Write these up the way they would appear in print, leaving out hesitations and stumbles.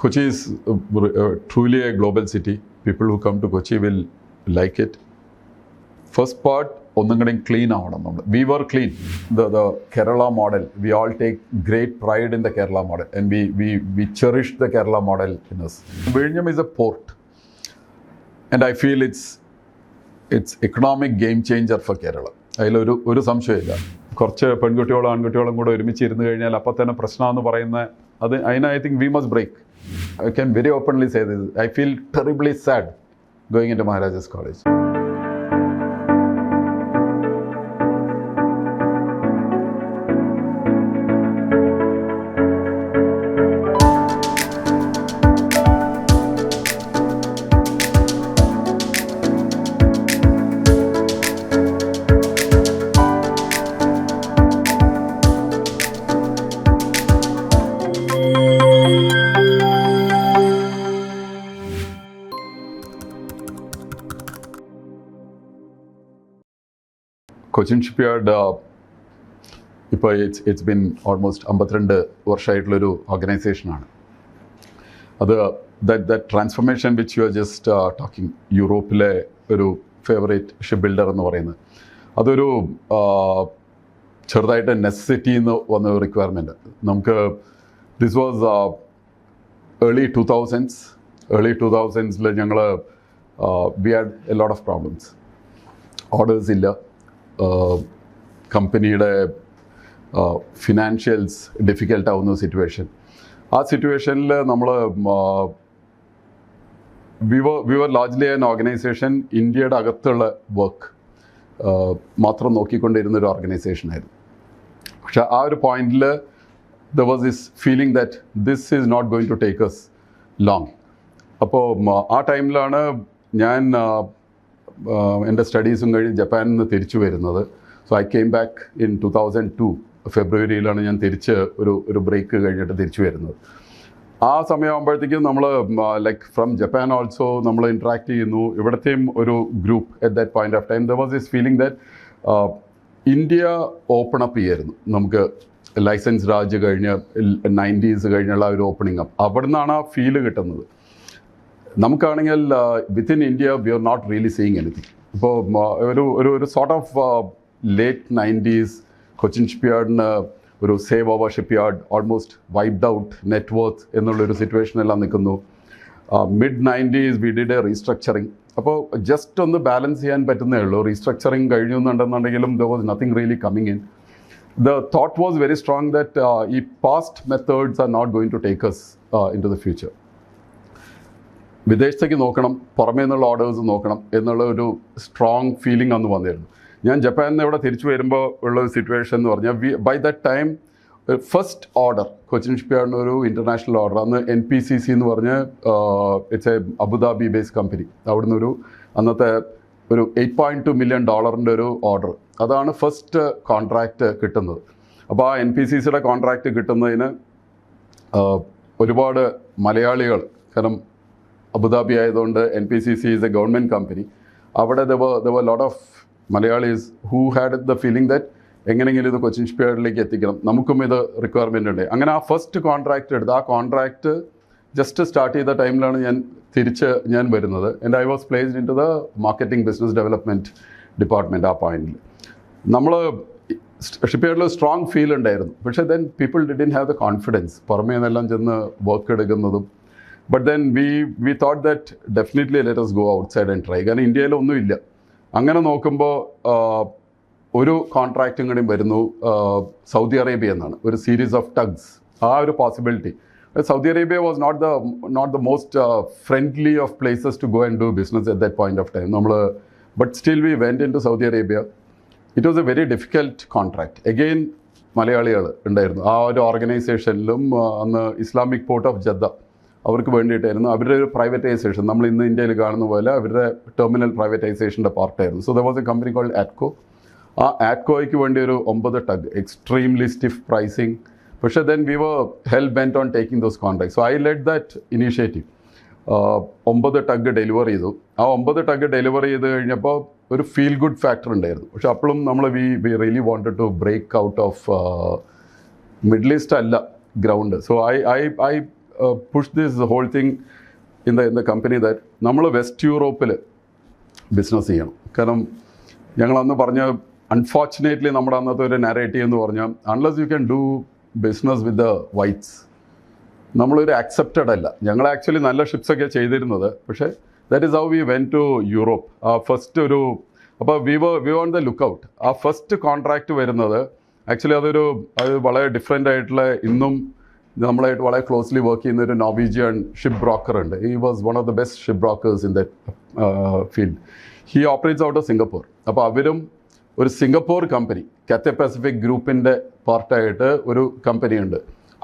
Kochi is truly a global city. People who come to Kochi will like it. First part, ഒന്നും clean ആവണം നമ്മൾ. We were clean. The Kerala model, we all take great pride in the Kerala model and we cherish the Kerala model in us. Vizhinjam is a port and I feel it's economic game changer for Kerala. അതിലൊരു സംശയമില്ല. കുറച്ച് പെൺകുട്ടികളും ആൺകുട്ടികളും കൂടെ ഒരുമിച്ച് ഇരുന്ന് കഴിഞ്ഞാൽ അപ്പം തന്നെ പ്രശ്നമെന്ന് പറയുന്ന അത് I think we must break. I can very openly say this. I feel terribly sad going into Maharaja's College. Cochin Shipyard, it's been almost 52 വർഷമായിട്ടുള്ളൊരു ഓർഗനൈസേഷനാണ്. അത് that transformation which you are just talking, യൂറോപ്പിലെ ഒരു favourite ship builder എന്ന് പറയുന്നത്, അതൊരു ചെറുതായിട്ട് necessity എന്ന് വന്ന ഒരു റിക്വയർമെൻറ്റ്. നമുക്ക് ദിസ് വാസ് early 2000s ഞങ്ങൾ we had a lot of problems. Orders ഇല്ല, കമ്പനിയുടെ ഫിനാൻഷ്യൽസ് ഡിഫിക്കൽട്ടാവുന്ന സിറ്റുവേഷൻ. ആ സിറ്റുവേഷനിൽ നമ്മൾ we were largely an organization ഇന്ത്യയുടെ അകത്തുള്ള വർക്ക് മാത്രം നോക്കിക്കൊണ്ടിരുന്നൊരു ഓർഗനൈസേഷനായിരുന്നു. പക്ഷെ ആ ഒരു പോയിന്റിൽ there was this feeling that this is not going to take us long. അപ്പോൾ ആ ടൈമിലാണ് ഞാൻ എൻ്റെ സ്റ്റഡീസും കഴിഞ്ഞ് ജപ്പാനിൽ നിന്ന് തിരിച്ചു വരുന്നത്. So I came back in 2002 ഫെബ്രുവരിയിലാണ് ഞാൻ തിരിച്ച് ഒരു ബ്രേക്ക് കഴിഞ്ഞിട്ട് തിരിച്ചു വരുന്നത്. ആ സമയമാകുമ്പോഴത്തേക്കും നമ്മൾ ലൈക്ക് ഫ്രം ജപ്പാൻ ഓൾസോ നമ്മൾ ഇൻട്രാക്ട് ചെയ്യുന്നു. ഇവിടത്തെയും ഒരു group at that point of time there was this feeling that India open up ചെയ്യായിരുന്നു. നമുക്ക് ലൈസൻസ് രാജ് കഴിഞ്ഞ് 90s കഴിഞ്ഞുള്ള ഒരു ഓപ്പണിംഗ് അപ്പ്, അവിടെ നിന്നാണ് ആ ഫീല് കിട്ടുന്നത്. നമുക്കാണെങ്കിൽ within India we are not really seeing anything. ഇപ്പോൾ ഒരു sort of late 90s Cochin ഷിപ്പ്യാർഡിന് ഒരു save our shipyard, almost wiped out net worth എന്നുള്ളൊരു സിറ്റുവേഷനെല്ലാം നിൽക്കുന്നു. Mid 90s we did a restructuring. അപ്പോൾ ജസ്റ്റ് ഒന്ന് ബാലൻസ് ചെയ്യാൻ പറ്റുന്നേ ഉള്ളൂ. റീസ്ട്രക്ചറിങ് കഴിഞ്ഞുണ്ടെന്നുണ്ടെങ്കിലും there was nothing really coming in. The thought was very strong that past methods are not going to take us into the future. വിദേശത്തേക്ക് നോക്കണം, പുറമേ നിന്നുള്ള ഓർഡേഴ്സ് നോക്കണം എന്നുള്ള ഒരു സ്ട്രോങ് ഫീലിംഗ് അന്ന് വന്നിരുന്നു. ഞാൻ ജപ്പാനിൽ നിന്ന് ഇവിടെ തിരിച്ചു വരുമ്പോൾ ഉള്ള ഒരു സിറ്റുവേഷൻ എന്ന് പറഞ്ഞാൽ by that time first order Cochin ഷിപ്പ്യാർഡിന് ഒരു ഇൻ്റർനാഷണൽ ഓർഡർ, അന്ന് NPCC എന്ന് പറഞ്ഞ് it's a Abu Dhabi based company, അവിടുന്ന് അന്നത്തെ ഒരു $8.2 million ഒരു ഓർഡർ, അതാണ് ഫസ്റ്റ് കോൺട്രാക്റ്റ് കിട്ടുന്നത്. അപ്പോൾ ആ NPCCയുടെ കോൺട്രാക്റ്റ് കിട്ടുന്നതിന് ഒരുപാട് മലയാളികൾ, കാരണം അബുദാബി ആയതുകൊണ്ട് NPCC is a government company, അവിടെ there were lot of Malayalees who had the feeling that എങ്ങനെയെങ്കിലും ഇത് കൊച്ചിൻ ഷിപ്പ്യാർഡിലേക്ക് എത്തിക്കണം, നമുക്കും ഇത് റിക്വയർമെൻ്റ് ഉണ്ട്. അങ്ങനെ ആ ഫസ്റ്റ് കോൺട്രാക്റ്റ് എടുത്ത് ആ കോൺട്രാക്റ്റ് ജസ്റ്റ് സ്റ്റാർട്ട് ചെയ്ത ടൈമിലാണ് ഞാൻ വരുന്നത്. And I was placed in to the marketing business development department. ആ പോയിന്റിൽ നമ്മൾ ഷിപ്പ്യാർഡിൽ സ്ട്രോങ് ഫീൽ ഉണ്ടായിരുന്നു. പക്ഷേ then people didn't have the confidence പുറമേ നിന്നെല്ലാം ചെന്ന് വർക്ക് എടുക്കുന്നതും. But then we thought that definitely let us go outside and try. കാരണം ഇന്ത്യയിലൊന്നുമില്ല. അങ്ങനെ നോക്കുമ്പോൾ ഒരു കോൺട്രാക്റ്റും കൂടി വരുന്നു സൗദി അറേബ്യ എന്നാണ്, ഒരു സീരീസ് ഓഫ് ടഗ്സ്. ആ ഒരു possibility. Saudi Arabia was not the most friendly of places to go and do business at that point of time. But still we went into Saudi Arabia. It was a very difficult contract. Again, മലയാളികൾ ഉണ്ടായിരുന്നു ആ ഒരു ഓർഗനൈസേഷനിലും. അന്ന് Islamic port of ജദ്ദ അവർക്ക് വേണ്ടിയിട്ടായിരുന്നു. അവരുടെ ഒരു privatisation, നമ്മൾ ഇന്ന് ഇന്ത്യയിൽ കാണുന്ന പോലെ അവരുടെ ടെർമിനൽ പ്രൈവറ്റൈസേഷൻ്റെ പാർട്ടായിരുന്നു. So there was a company called Atco. ആ ആറ്റ്കോയ്ക്ക് വേണ്ടി ഒരു 9 ടഗ്, എക്സ്ട്രീംലി സ്റ്റിഫ് പ്രൈസിങ്. പക്ഷേ then we were hell bent on taking those contract. So I led that initiative. 9 tug deliver ചെയ്തു. ആ 9 ടഗ് ഡെലിവർ ചെയ്ത് കഴിഞ്ഞപ്പോൾ ഒരു ഫീൽ ഗുഡ് ഫാക്ടർ ഉണ്ടായിരുന്നു. പക്ഷെ അപ്പോഴും നമ്മൾ we really wanted to break out of Middle East അല്ല ground. So I pushed this whole thing in the company that നമ്മൾ വെസ്റ്റ് യൂറോപ്പിൽ ബിസിനസ് ചെയ്യണം. കാരണം ഞങ്ങളന്ന് പറഞ്ഞ അൺഫോർച്ചുനേറ്റ്ലി നമ്മുടെ അന്നത്തെ ഒരു നാരേറ്റീവ് എന്ന് പറഞ്ഞാൽ unless you can do business with the whites നമ്മളൊരു അക്സെപ്റ്റഡ് അല്ല. ഞങ്ങൾ ആക്ച്വലി നല്ല ഷിപ്സൊക്കെ ചെയ്തിരുന്നത്. പക്ഷേ that is how we went to Europe. ആ ഫസ്റ്റ് ഒരു അപ്പോൾ we on the look out. ആ ഫസ്റ്റ് കോൺട്രാക്റ്റ് വരുന്നത് ആക്ച്വലി അത് വളരെ ഡിഫറെൻ്റ് ആയിട്ടുള്ള ഇന്നും നമ്മളായിട്ട് വളരെ ക്ലോസ്ലി വർക്ക് ചെയ്യുന്ന ഒരു നോർവീജിയൻ ഷിപ്പ് ബ്രോക്കർ ഉണ്ട്. He was one of the best ship brokers in that field. He operates out of Singapore. അപ്പോൾ അവരും ഒരു സിംഗപ്പൂർ കമ്പനി കാത്തെ പസഫിക് ഗ്രൂപ്പിൻ്റെ പാർട്ടായിട്ട് ഒരു കമ്പനിയുണ്ട്.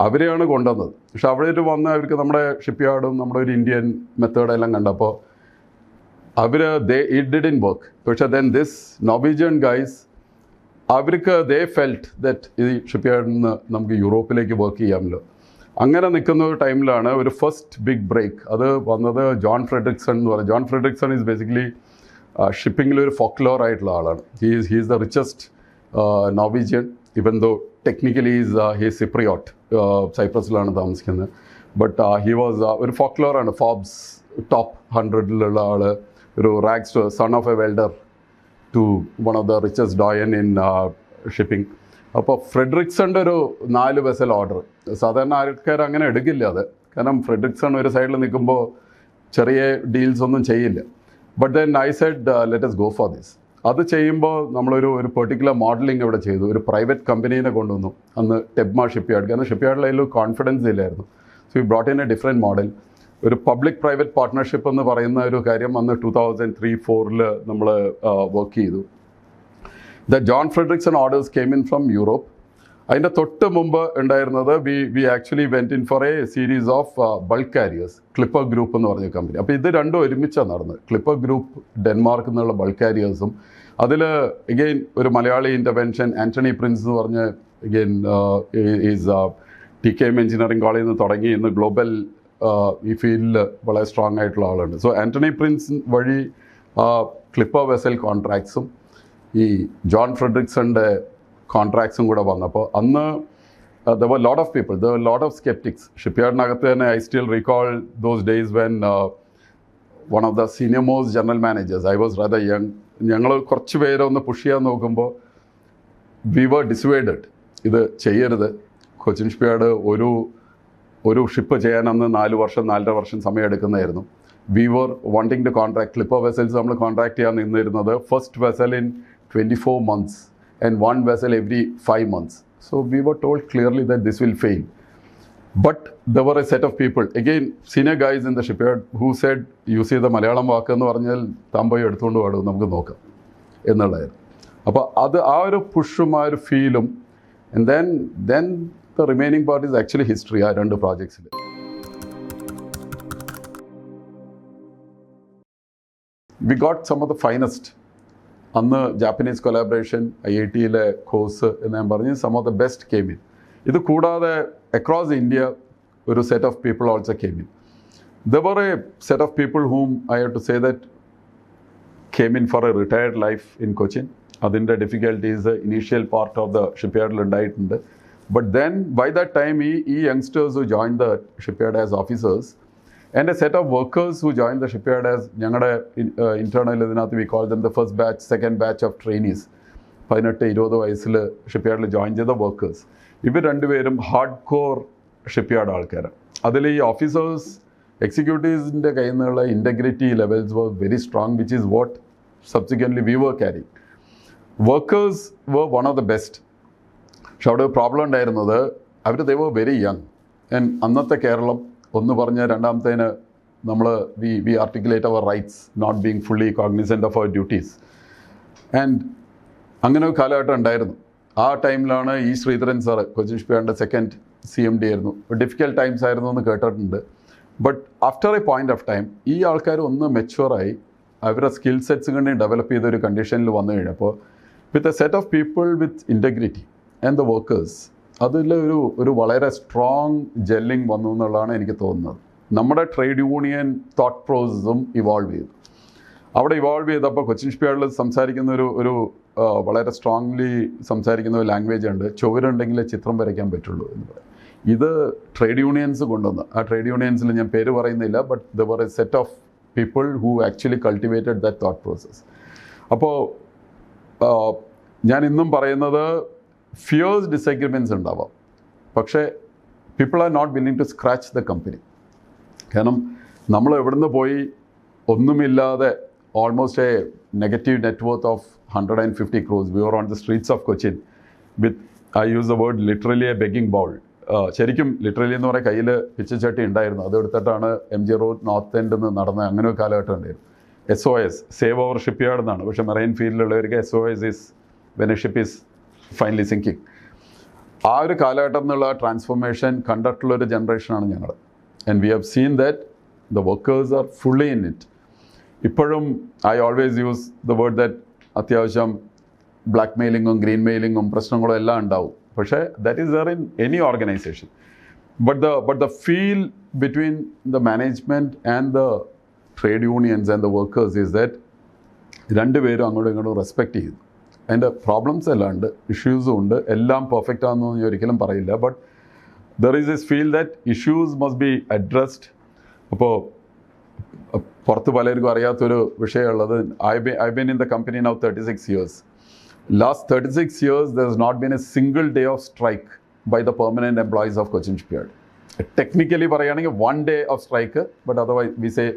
അവരെയാണ് കൊണ്ടുവന്നത്. പക്ഷെ അവിടെ വന്ന് അവർക്ക് നമ്മുടെ ഷിപ്പ് നമ്മുടെ ഒരു ഇന്ത്യൻ മെത്തേഡെല്ലാം കണ്ടപ്പോൾ ഇറ്റ് ഡിഡ്ന്റ് വർക്ക്. പക്ഷേ ദെൻ ദിസ് നോർവീജിയൻ ഗൈസ് അവർക്ക് ദേ ഫെൽറ്റ് ദറ്റ് ഈ ഷിപ്പ് യാർഡിൽ നിന്ന് നമുക്ക് യൂറോപ്പിലേക്ക് വർക്ക് ചെയ്യാമല്ലോ. അങ്ങനെ നിൽക്കുന്ന ഒരു ടൈമിലാണ് ഒരു ഫസ്റ്റ് ബിഗ് ബ്രേക്ക് അത് വന്നത്. ജോൺ ഫ്രെഡറിക്സൺ എന്ന് പറയും. ജോൺ ഫ്രെഡറിക്സൺ ഈസ് ബേസിക്കലി ഷിപ്പിങ്ങിൽ ഒരു ഫോക്ലോർ ആയിട്ടുള്ള ആളാണ്. He is the richest Norwegian ഇവൻ ദോ ടെക്നിക്കലി ഹീ സിപ്രിയോട്ട് സൈപ്രസിലാണ് താമസിക്കുന്നത്. ബട്ട് ഹി വാസ് ഒരു ഫോക്ലോറാണ്. ഫോബ്സ് ടോപ്പ് 100-ലുള്ള ആൾ. ഒരു rags son of a welder to one of the richest doyen in shipping. അപ്പോൾ ഫ്രെഡറിക്സണിൻ്റെ ഒരു 4 വെസൽ ഓർഡർ സാധാരണ ആൾക്കാർ അങ്ങനെ എടുക്കില്ല അത്. കാരണം ഫ്രെഡറിക്സൺ ഒരു സൈഡിൽ നിൽക്കുമ്പോൾ ചെറിയ ഡീൽസ് ഒന്നും ചെയ്യില്ല. But then I said let us go for this. അത് ചെയ്യുമ്പോൾ നമ്മളൊരു പെർട്ടിക്കുലർ മോഡലിംഗ് ഇവിടെ ചെയ്തു. ഒരു പ്രൈവറ്റ് കമ്പനീനെ കൊണ്ടുവന്നു അന്ന് ടെബ്മ ഷിപ്പ്യാർഡ്. കാരണം ഷിപ്പ്യാർഡിൽ അതിൽ കോൺഫിഡൻസ് ഇല്ലായിരുന്നു. So we brought in a different model. ഒരു പബ്ലിക് പ്രൈവറ്റ് പാർട്ട്ണർഷിപ്പ് എന്ന് പറയുന്ന ഒരു കാര്യം അന്ന് 2003-04 നമ്മൾ വർക്ക് ചെയ്തു. The John Fredriksen orders came in from Europe. അതിൻ്റെ തൊട്ട് മുമ്പ് ഉണ്ടായിരുന്നത് we actually went in for a series of bulk carriers. Clipper group എന്ന് പറഞ്ഞ കമ്പനി. അപ്പോൾ ഇത് രണ്ടും ഒരുമിച്ചാണ് നടന്നത്. ക്ലിപ്പർ ഗ്രൂപ്പ് ഡെൻമാർക്കിൽ നിന്നുള്ള ബൾക്ക് കാരിയേഴ്സും അതിൽ എഗെയിൻ ഒരു മലയാളി ഇൻ്റർവെൻഷൻ ആൻ്റണി പ്രിൻസ് എന്ന് പറഞ്ഞ് എഗെയിൻ ഈസ് TKM എഞ്ചിനീയറിംഗ് കോളേജിൽ നിന്ന് തുടങ്ങി ഇന്ന് ഗ്ലോബൽ ഈ ഫീൽഡിൽ വളരെ സ്ട്രോങ് ആയിട്ടുള്ള ആളുണ്ട്. സോ ആൻ്റണി പ്രിൻസ് വഴി ക്ലിപ്പർ വെസൽ കോൺട്രാക്ട്സും ഈ ജോൺ ഫ്രെഡറിക്സണിൻ്റെ കോൺട്രാക്ട്സും കൂടെ വന്നപ്പോൾ അന്ന് there were a lot of people, there were a lot of skeptics. ഷിപ്പ്യാർഡിനകത്ത് തന്നെ I still recall those days when one of the senior most general managers, I was rather young, ഞങ്ങൾ കുറച്ച് പേരെ ഒന്ന് push ചെയ്യാൻ നോക്കുമ്പോൾ വി വർ ഡിസ്വേഡഡ്. ഇത് ചെയ്യരുത്. Cochin shipyard ഒരു ഷിപ്പ് ചെയ്യാൻ അന്ന് 4-4.5 വർഷം സമയം എടുക്കുന്നതായിരുന്നു. We were wanting to contract clipper vessels. നമ്മൾ കോൺട്രാക്ട് ചെയ്യാൻ നിന്നിരുന്നത് first vessel in 24 months and one vessel every 5 months. So we were told clearly that this will fail. But there were a set of people, again senior guys in the shipyard, who said, you see the Malayalam വാക്ക് എന്ന് പറഞ്ഞാൽ താമ്പോയി എടുത്തുകൊണ്ട് പാടും, നമുക്ക് നോക്കാം എന്നുള്ളതായിരുന്നു. അപ്പോൾ അത് ആ ഒരു പുഷും ആ ഒരു ഫീലും, and then the remaining part is actually history. ആ 2 projects. We got some of the finest. അന്ന് ജാപ്പനീസ് കൊലാബറേഷൻ, IIT-യിലെ കോഴ്സ് എന്ന് ഞാൻ പറഞ്ഞ് some of the best came in. ഇത് കൂടാതെ അക്രോസ് ഇന്ത്യ ഒരു set of people also came in. There were a set of people whom I have to say that came in for a retired life in Cochin. അതിൻ്റെ difficulties initial part of the ഷിപ്പ്യാർഡിൽ ഉണ്ടായിട്ടുണ്ട്. But then by that time ഈ youngsters who join the shipyard as officers and a set of workers who joined the shipyard as ഞങ്ങളുടെ internal ഇതിനകത്ത് we call them the first batch, second batch of trainees. 18-20 വയസ്സിൽ ഷിപ്പ്യാർഡിൽ join ചെയ്ത workers. ഇവർ രണ്ടുപേരും hard core shipyard ആൾക്കാരാണ്. അതിൽ ഈ officers എക്സിക്യൂട്ടീവ്സിൻ്റെ കയ്യിൽ നിന്നുള്ള integrity levels were very strong, which is what subsequently we were carrying. Workers were one of the best. പക്ഷെ അവിടെ ഒരു പ്രോബ്ലം ഉണ്ടായിരുന്നത് they were very young. And അന്നത്തെ കേരളം ഒന്ന് പറഞ്ഞ രണ്ടാമത്തേന് നമ്മൾ we articulate our rights, not being fully cognizant of our duties. And അങ്ങനെ ഒരു കാലഘട്ടം ഉണ്ടായിരുന്നു. ആ ടൈമിലാണ് ഈ ശ്രീധരൻ സാറ്, കൊച്ചിൻ ഷിപ്പ്യാർഡിൻ്റെ സെക്കൻഡ് CMD ആയിരുന്നു. ഡിഫിക്കൽട്ട് ടൈംസ് ആയിരുന്നു എന്ന് കേട്ടിട്ടുണ്ട്. But after A point of time ഈ ആൾക്കാർ ഒന്ന് മെച്യൂറായി അവരുടെ സ്കിൽ സെറ്റ്സ് കൊണ്ട് ഡെവലപ്പ് ചെയ്തൊരു കണ്ടീഷനിൽ വന്നു കഴിഞ്ഞപ്പോൾ with a set of people with integrity and the workers, അതിൽ ഒരു വളരെ സ്ട്രോങ് ജെല്ലിങ് വന്നു എന്നുള്ളതാണ് എനിക്ക് തോന്നുന്നത്. നമ്മുടെ ട്രേഡ് യൂണിയൻ തോട്ട് പ്രോസസ്സും ഇവോൾവ് ചെയ്തു. അവിടെ ഇവോൾവ് ചെയ്തപ്പോൾ കൊച്ചിൻ ഷിപ്പ്യാർഡിൽ സംസാരിക്കുന്ന ഒരു വളരെ സ്ട്രോങ്ലി സംസാരിക്കുന്ന ഒരു ലാംഗ്വേജ് ഉണ്ട്, ചുവരുണ്ടെങ്കിലേ ചിത്രം വരയ്ക്കാൻ പറ്റുള്ളൂ എന്ന് പറയും. ഇത് ട്രേഡ് യൂണിയൻസ് കൊണ്ടുവന്ന് ആ ട്രേഡ് യൂണിയൻസിൽ ഞാൻ പേര് പറയുന്നില്ല, but there were a set of people who actually cultivated that thought process. അപ്പോൾ ഞാൻ ഇന്നും പറയുന്നത് ഫിയേഴ്സ് ഡിസഗ്രിമെൻറ്റ്സ് ഉണ്ടാവാം, പക്ഷേ people are not willing to scratch the company. കാരണം നമ്മൾ എവിടുന്ന് പോയി ഒന്നുമില്ലാതെ almost a negative net worth of 150 crores. We were on the streets of Cochin with, I use the word literally, a begging bowl. ശരിക്കും literally എന്ന് പറയുക കയ്യിൽ പിച്ചച്ചട്ടി ഉണ്ടായിരുന്നു, അതെടുത്തിട്ടാണ് MG റോഡ് നോർത്ത് എൻഡിൽ നിന്ന് നടന്ന അങ്ങനെ ഒരു കാലഘട്ടം ഉണ്ടായിരുന്നു. SOS സേവ് അവർ ഷിപ്പ്യാർഡ് എന്നാണ്, പക്ഷേ മെറൈൻ ഫീൽഡിലുള്ളവർക്ക് SOS is when a ship is finally sinking. ആ ഒരു കാലഘട്ടം എന്നുള്ള ട്രാൻസ്ഫോർമേഷൻ കണ്ടിട്ടുള്ളൊരു ജനറേഷനാണ് ഞങ്ങൾ. And we have seen that the workers are fully in it. ഇപ്പോഴും I always use the word that അത്യാവശ്യം ബ്ലാക്ക് മെയിലിങ്ങും ഗ്രീൻ മെയിലിങ്ങും പ്രശ്നങ്ങളും എല്ലാം ഉണ്ടാവും, പക്ഷേ that is there in any organisation. But the feel between the management and the trade unions and the workers is that രണ്ടുപേരും അങ്ങോട്ടും ഇങ്ങോട്ടും റെസ്പെക്റ്റ് ചെയ്യുന്നു. അതിൻ്റെ പ്രോബ്ലംസ് എല്ലാം ഉണ്ട്, ഇഷ്യൂസും ഉണ്ട്, എല്ലാം പെർഫെക്റ്റ് ആണെന്ന് ഞാൻ ഒരിക്കലും പറയില്ല. But there is this feel that issues must be addressed. അപ്പോൾ പുറത്ത് പലർക്കും അറിയാത്തൊരു വിഷയമുള്ളത്, I been in the company now 36 years. Last 36 years there has not been a single day of strike by the permanent employees of Cochin Shipyard. Technically പറയുകയാണെങ്കിൽ 1 day of strike, but otherwise we say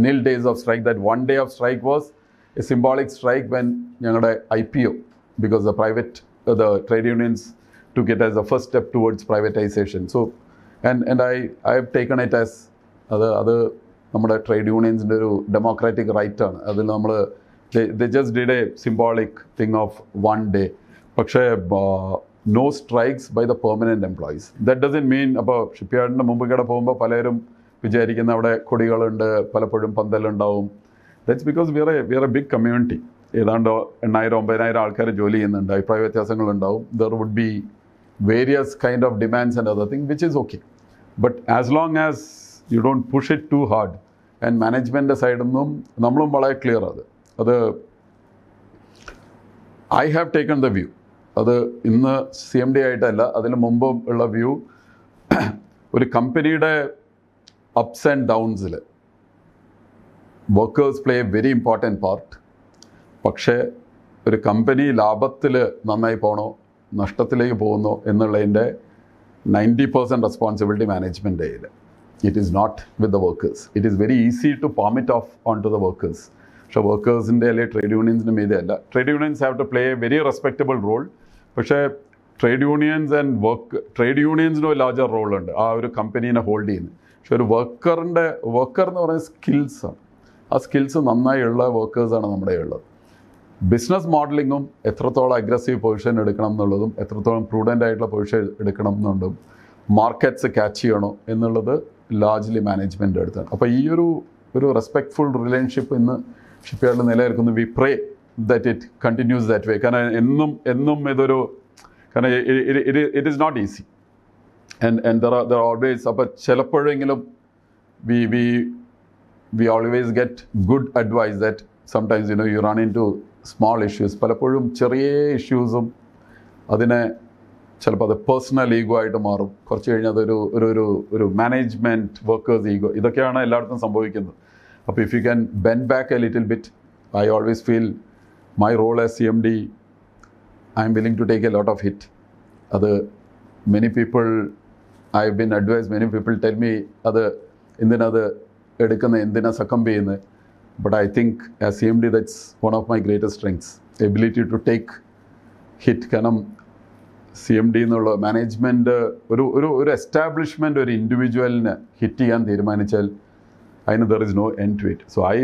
nil days of strike. That 1 day of strike was a symbolic strike when ഞങ്ങളുടെ IPO, because the trade unions took it as a first step towards privatization. So and I have taken it as അത് നമ്മുടെ trade യൂണിയൻസിൻ്റെ ഒരു democratic റൈറ്റാണ്. അതിൽ നമ്മൾ they just did a symbolic thing of 1 day. പക്ഷേ no strikes by the permanent employees. That doesn't mean, അപ്പോൾ ഷിപ്പ്യാർഡിൻ്റെ മുമ്പ് കൂടെ പോകുമ്പോൾ പലരും വിചാരിക്കുന്ന അവിടെ കൊടികളുണ്ട്, പലപ്പോഴും പന്തലുണ്ടാവും. That's because we are a big community. ഏതാണ്ട് 8,000-9,000 ആൾക്കാർ ജോലി ചെയ്യുന്നുണ്ട്, അഭിപ്രായ വ്യത്യാസങ്ങളുണ്ടാവും. There would be various kind of demands and other thing which is okay. But as long as you don't push it too hard, and മാനേജ്മെൻറ്റിൻ്റെ സൈഡിൽ നിന്നും നമ്മളും വളരെ ക്ലിയർ അത് I have taken the view. അത് ഇന്ന് CMD ആയിട്ടല്ല, അതിന് മുമ്പും ഉള്ള വ്യൂ, ഒരു കമ്പനിയുടെ അപ്സ് ആൻഡ് ഡൗൺസിൽ workers play a very important part. പക്ഷേ ഒരു കമ്പനി ലാഭത്തിൽ നന്നായി പോകണോ നഷ്ടത്തിലേക്ക് പോകുന്നോ എന്നുള്ളതിൻ്റെ 90% റെസ്പോൺസിബിലിറ്റി മാനേജ്മെൻറ്റ് കയ്യിൽ. It is not with the workers. It is very easy to palm it off onto the workers. പക്ഷേ വർക്കേഴ്സിൻ്റെ അല്ലെങ്കിൽ ട്രേഡ് യൂണിയൻസിൻ്റെ മീതെ അല്ല. Trade unions have to play a very respectable role. പക്ഷേ ട്രേഡ് യൂണിയൻസ് ആൻഡ് ട്രേഡ് യൂണിയൻസിനും ഒരു larger റോളുണ്ട് ആ ഒരു കമ്പനീനെ ഹോൾഡ് ചെയ്യുന്നത്. പക്ഷേ ഒരു വർക്കർ എന്ന് പറയുന്നത് സ്കിൽസാണ്. ആ സ്കിൽസ് നന്നായി ഉള്ള വർക്കേഴ്സാണ് നമ്മുടെ ഉള്ളത്. ബിസിനസ് മോഡലിങ്ങും എത്രത്തോളം അഗ്രസീവ് പൊസിഷൻ എടുക്കണം എന്നുള്ളതും എത്രത്തോളം പ്രൂഡൻ്റ് ആയിട്ടുള്ള പൊസിഷൻ എടുക്കണം എന്നുള്ളതും മാർക്കറ്റ്സ് ക്യാച്ച് ചെയ്യണോ എന്നുള്ളത് ലാർജ്ലി മാനേജ്മെൻ്റ് അടുത്താണ്. അപ്പോൾ ഈ ഒരു റെസ്പെക്ട്ഫുൾ റിലേഷൻഷിപ്പ് ഇന്ന് ഷിപ്പ്യാർഡിൽ നിലനിൽക്കുന്നു. We pray that it continues that way. കാരണം എന്നും ഇതൊരു കാരണം it is not easy and there are always. അപ്പോൾ ചിലപ്പോഴെങ്കിലും we always get good advice that sometimes you run in to small issues. പലപ്പോഴും ചെറിയ ഇഷ്യൂസും അതിനെ ചിലപ്പോൾ അത് പേഴ്സണൽ ഈഗോ ആയിട്ട് മാറും. കുറച്ച് കഴിഞ്ഞാൽ അതൊരു മാനേജ്മെൻറ്റ് വർക്കേഴ്സ് ഈഗോ, ഇതൊക്കെയാണ് എല്ലായിടത്തും സംഭവിക്കുന്നത്. അപ്പോൾ if you can bend back a little bit, I always feel my role as CMD, I am willing to take a lot of hit. അത് many people I have been advise, many people tell me അത് എന്തിനത് എടുക്കുന്നത്, എന്തിനാ succumb ചെയ്യുന്നത്. But I think as CMD that's one of my greatest strengths, ability to take hit. കാരണം CMD എന്നുള്ള management ഒരു establishment ഒരു ഇൻഡിവിജ്വലിന് ഹിറ്റ് ചെയ്യാൻ തീരുമാനിച്ചാൽ അതിന് there is no end to it. So I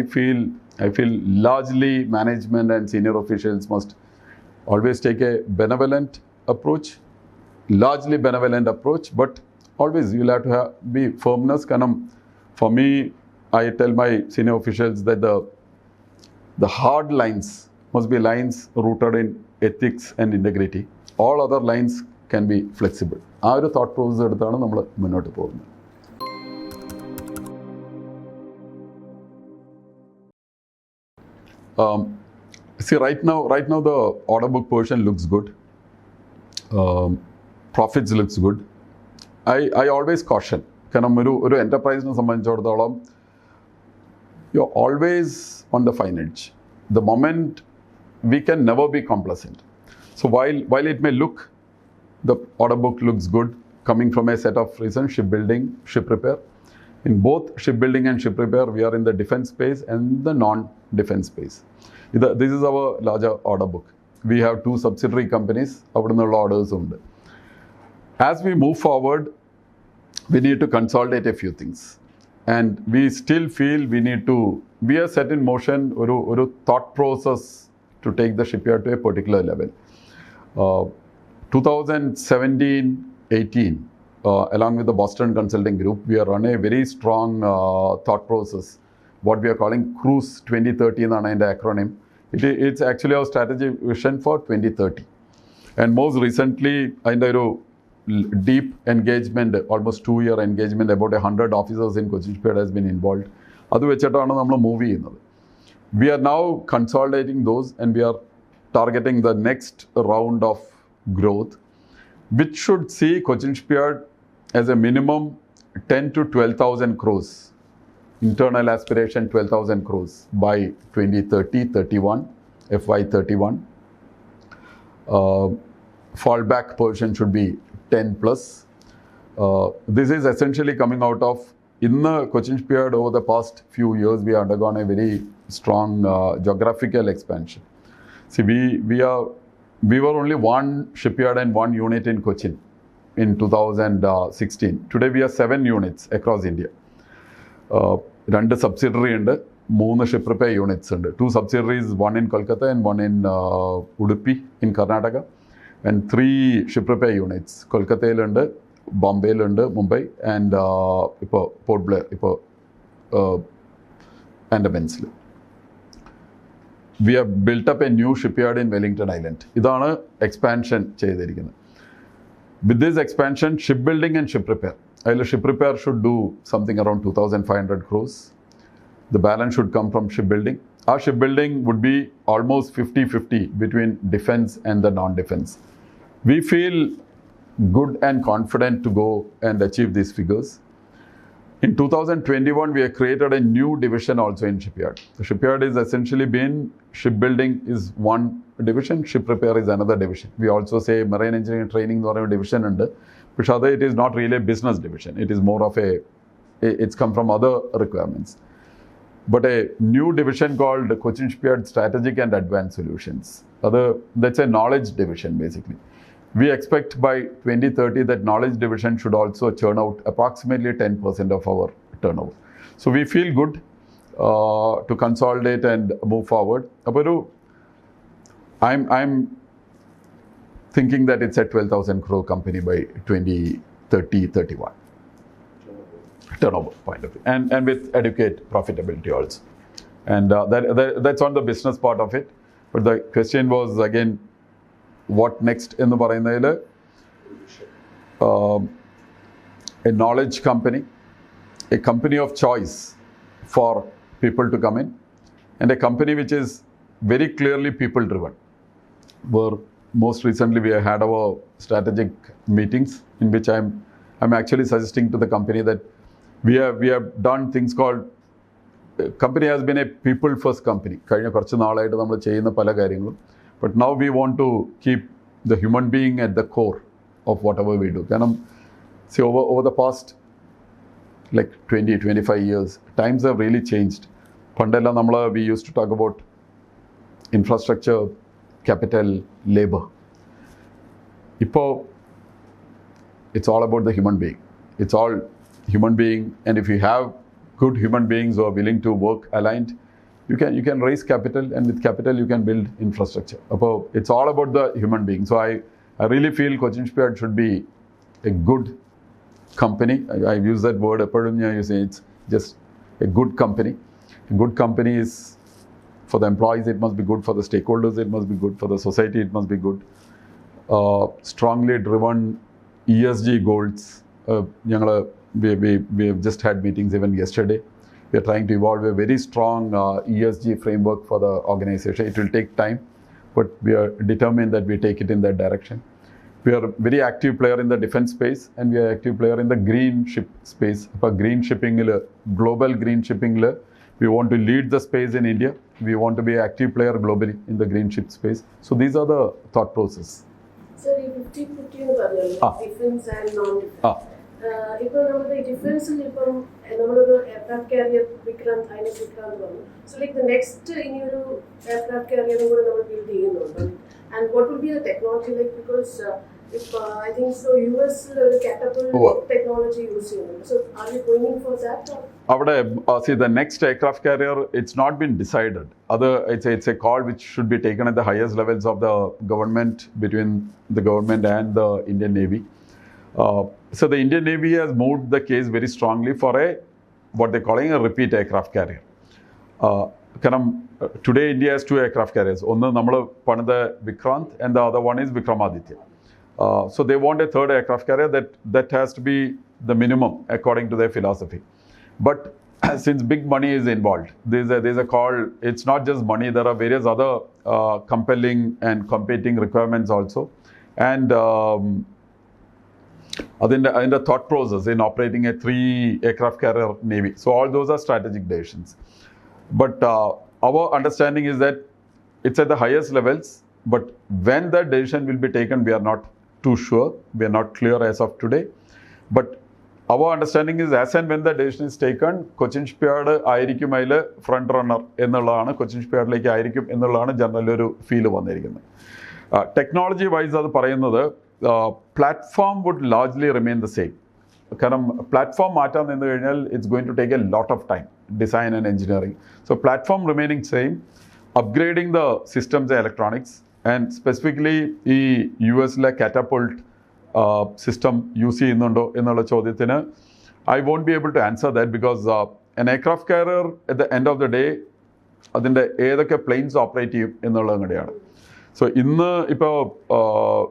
feel largely management and senior officials must always take a benevolent approach, largely benevolent approach, but always you'll have to be firmness. Kanam, for me, I tell my senior officials that the hard lines must be lines rooted in ethics and integrity. All other lines can be flexible. ആ ഒരു thought process എടുത്താണ് നമ്മൾ മുന്നോട്ട് പോകുന്നത്. See, right now the order book portion looks good. Profits looks good. I always caution. കാരണം ഒരു എൻ്റർപ്രൈസിനെ സംബന്ധിച്ചിടത്തോളം you're always on the fine edge. The moment we can never be complacent. So while it may look, the order book looks good, coming from a set of reasons, shipbuilding, ship repair. In both shipbuilding and ship repair, we are in the defense space and the non-defense space. This is our larger order book. We have 2 subsidiary companies, avadunnulla orders undu. As we move forward, we need to consolidate a few things. And we still feel we are set in motion a thought process to take the shipyard to a particular level. 2017-18, along with the Boston Consulting Group, we are on a very strong thought process, what we are calling Cruise 2030 in the acronym. It's actually our strategy vision for 2030. And most recently, deep engagement, almost 2-year engagement, about 100 officers in Cochin Shipyard has been involved. Adu vechittana nammal move cheyyunnathu. We are now consolidating those and we are targeting the next round of growth, which should see Cochin Shipyard as a minimum 10 to 12,000 crores. Internal aspiration 12,000 crores by 2030-31, FY31. Fallback position should be 10 plus. This is essentially coming out of, in the Cochin Shipyard over the past few years, we have undergone a very strong geographical expansion. See, we were only 1 shipyard and 1 unit in Cochin in 2016. Today we are 7 units across India. 2 subsidiary and 3 ship repair units. 2 subsidiaries, 1 in Kolkata and 1 in Udupi in Karnataka. And 3 ship repair units. Kolkata, Bombay, Mumbai, and Port Blair, Andamans. We have built up a new shipyard in Wellington Island. This is expansion. With this expansion, shipbuilding and ship repair. Ship repair should do something around 2,500 crores. The balance should come from shipbuilding. Our shipbuilding would be almost 50-50 between defense and the non-defense. We feel good and confident to go and achieve these figures. In 2021, we have created a new division also in shipyard. The shipyard is essentially been, shipbuilding is one division, ship repair is another division. We also say marine engineering training is a division, but it is not really a business division. It is more of it's come from other requirements. But a new division called Cochin Shipyard Strategic and Advanced Solutions. That's a knowledge division basically. We expect by 2030 that knowledge division should also churn out approximately 10% of our turnover. So we feel good to consolidate and move forward. I'm thinking that it's a 12,000 crore company by 2030-31. Turnover point of view. And with adequate profitability also. And that's on the business part of it. But the question was again, what next in the പറയുന്നതിൽ a knowledge company, a company of choice for people to come in, and a company which is very clearly people driven. Where most recently we had our strategic meetings in which I'm actually suggesting to the company that we have done things called, company has been a people first company. കഴിഞ്ഞ കുറച്ച് നാളായിട്ട് നമ്മൾ ചെയ്യുന്ന പല കാര്യങ്ങളും. But now we want to keep the human being at the core of whatever we do. See, over the past like 20-25 years, times have really changed. We used to talk about infrastructure, capital, labor. Now, it's all about the human being. It's all human being, and if you have good human beings who are willing to work aligned, you can raise capital, and with capital you can build infrastructure. It's all about the human being. So I really feel Cochin Shipyard should be a good company. I use that word, you say it's just a good company. A good company is, for the employees it must be good, for the stakeholders it must be good, for the society it must be good. Strongly driven ESG goals. We have just had meetings even yesterday. We are trying to evolve a very strong ESG framework for the organization. It will take time, but we are determined that we take it in that direction. We are a very active player in the defense space, and we are an active player in the green ship space. For green shipping, global green shipping, we want to lead the space in India. We want to be an active player globally in the green ship space. So these are the thought process. Sir, 50-50 defense and non-defense. ഇപ്പോൾ നമ്മുടെ ഡിഫൻസിൽ ഇപ്പം നമ്മളൊരു aircraft carrier Vikrant INS Vikrant വന്നു. So like the next ഇനിയൊരു aircraft കാരിയറും കൂടെ നമ്മൾ build ചെയ്യുന്നുണ്ട്. And what will be the technology like because I think so US ഒരു catapult technology യൂസ് ചെയ്യുന്നുണ്ട്. So are you going for that? അവിടെ see the next aircraft carrier, it's not been decided. It's a call which should be taken at the highest levels of the government, between the government and the Indian Navy. So the Indian Navy has moved the case very strongly for what they're calling a repeat aircraft carrier. Today India has 2 aircraft carriers. One nammal panada Vikrant and the other one is Vikramaditya. So they want a 3rd aircraft carrier that has to be the minimum according to their philosophy. But since big money is involved, there's a call. It's not just money. There are various other compelling and competing requirements also. And in the thought process in operating a 3 aircraft carrier navy. So all those are strategic decisions. But our understanding is that it's at the highest levels. But when that decision will be taken, we are not too sure. We are not clear as of today. But our understanding is as and when the decision is taken, Cochin Shipyard ആയിരിക്കും അതിൽ front runner എന്നുള്ളതാണ്. കൊച്ചിൻ ഷിപ്പ്യാർഡിലേക്ക് ആയിരിക്കും എന്നുള്ളതാണ് general ഒരു feel വന്നിരിക്കുന്നത്. Technology vice അത് പറയുന്നത് platform would largely remain the same. കാരണം പ്ലാറ്റ്ഫോം മാറ്റാൻ നിന്ന് കഴിഞ്ഞാൽ it's going to take a lot of time, design and engineering. So platform remaining same, upgrading the systems and electronics. And specifically ഈ US catapult system use ചെയ്യുന്നുണ്ടോ എന്നുള്ള ചോദ്യത്തിന് I won't be able to answer that because an aircraft carrier at the end of the day അതിൻ്റെ ഏതൊക്കെ planes operate ചെയ്യും എന്നുള്ളതും കൂടെയാണ്. So ഇന്ന് ഇപ്പോൾ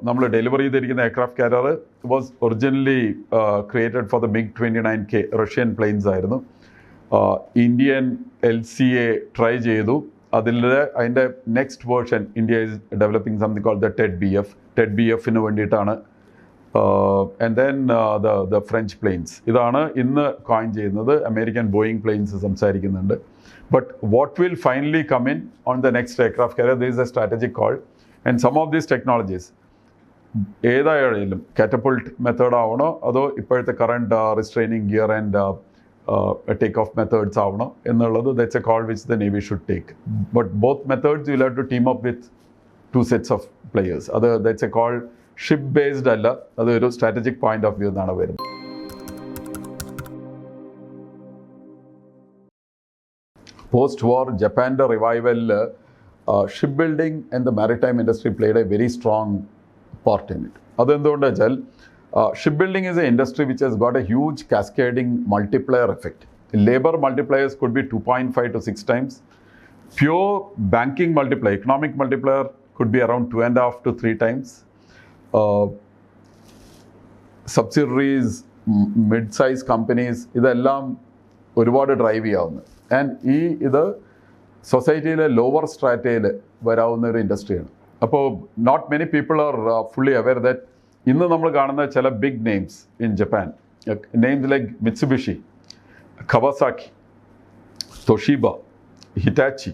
നമ്മൾ ഡെലിവറി ചെയ്തിരിക്കുന്ന aircraft carrier was originally created for the MiG-29K Russian planes ആയിരുന്നു. ഇന്ത്യൻ LCA ട്രൈ ചെയ്തു. അതിൻ്റെ next version India is developing something called the TED-BF വേണ്ടിയിട്ടാണ്. And then the French planes. ഇതാണ് ഇന്ന് കോയിൻ ചെയ്യുന്നത്. അമേരിക്കൻ ബോയിങ് പ്ലെയിൻസ് സംസാരിക്കുന്നുണ്ട്. But what will finally come in on the next aircraft carrier, there is a strategic call. And some of these technologies, ഏതായാലും കാറ്റപ്പൾട്ട് method ആവണോ അതോ ഇപ്പോഴത്തെ current restraining gear and take off methods ആവണോ എന്നുള്ളത് that's a call which the navy should take. But both methods you have to team up with 2 sets of players. That's a call ship based അല്ല, അതൊരു strategic point of view എന്നാണ് വരുന്നത്. Post-war Japan revival, shipbuilding and the maritime industry played a very strong part in it. അതെന്തുകൊണ്ടാ വെച്ചാൽ shipbuilding is an industry which has got a huge cascading multiplier effect. Labor multipliers could be 2.5 to 6 times. Pure banking multiplier, economic multiplier could be around 2.5 to 3 times. Subsidiaries, mid-size companies, ഇതെല്ലാം ഒരുപാട് drive ചെയ്യാവുന്നത്. And ഇത് സൊസൈറ്റിയിലെ lower സ്ട്രാറ്റയിൽ വരാവുന്ന ഒരു ഇൻഡസ്ട്രിയാണ്. അപ്പോൾ not many people are fully aware that ഇന്ന് നമ്മൾ കാണുന്ന ചില big names in Japan, names like Mitsubishi, Kawasaki, Toshiba, Hitachi,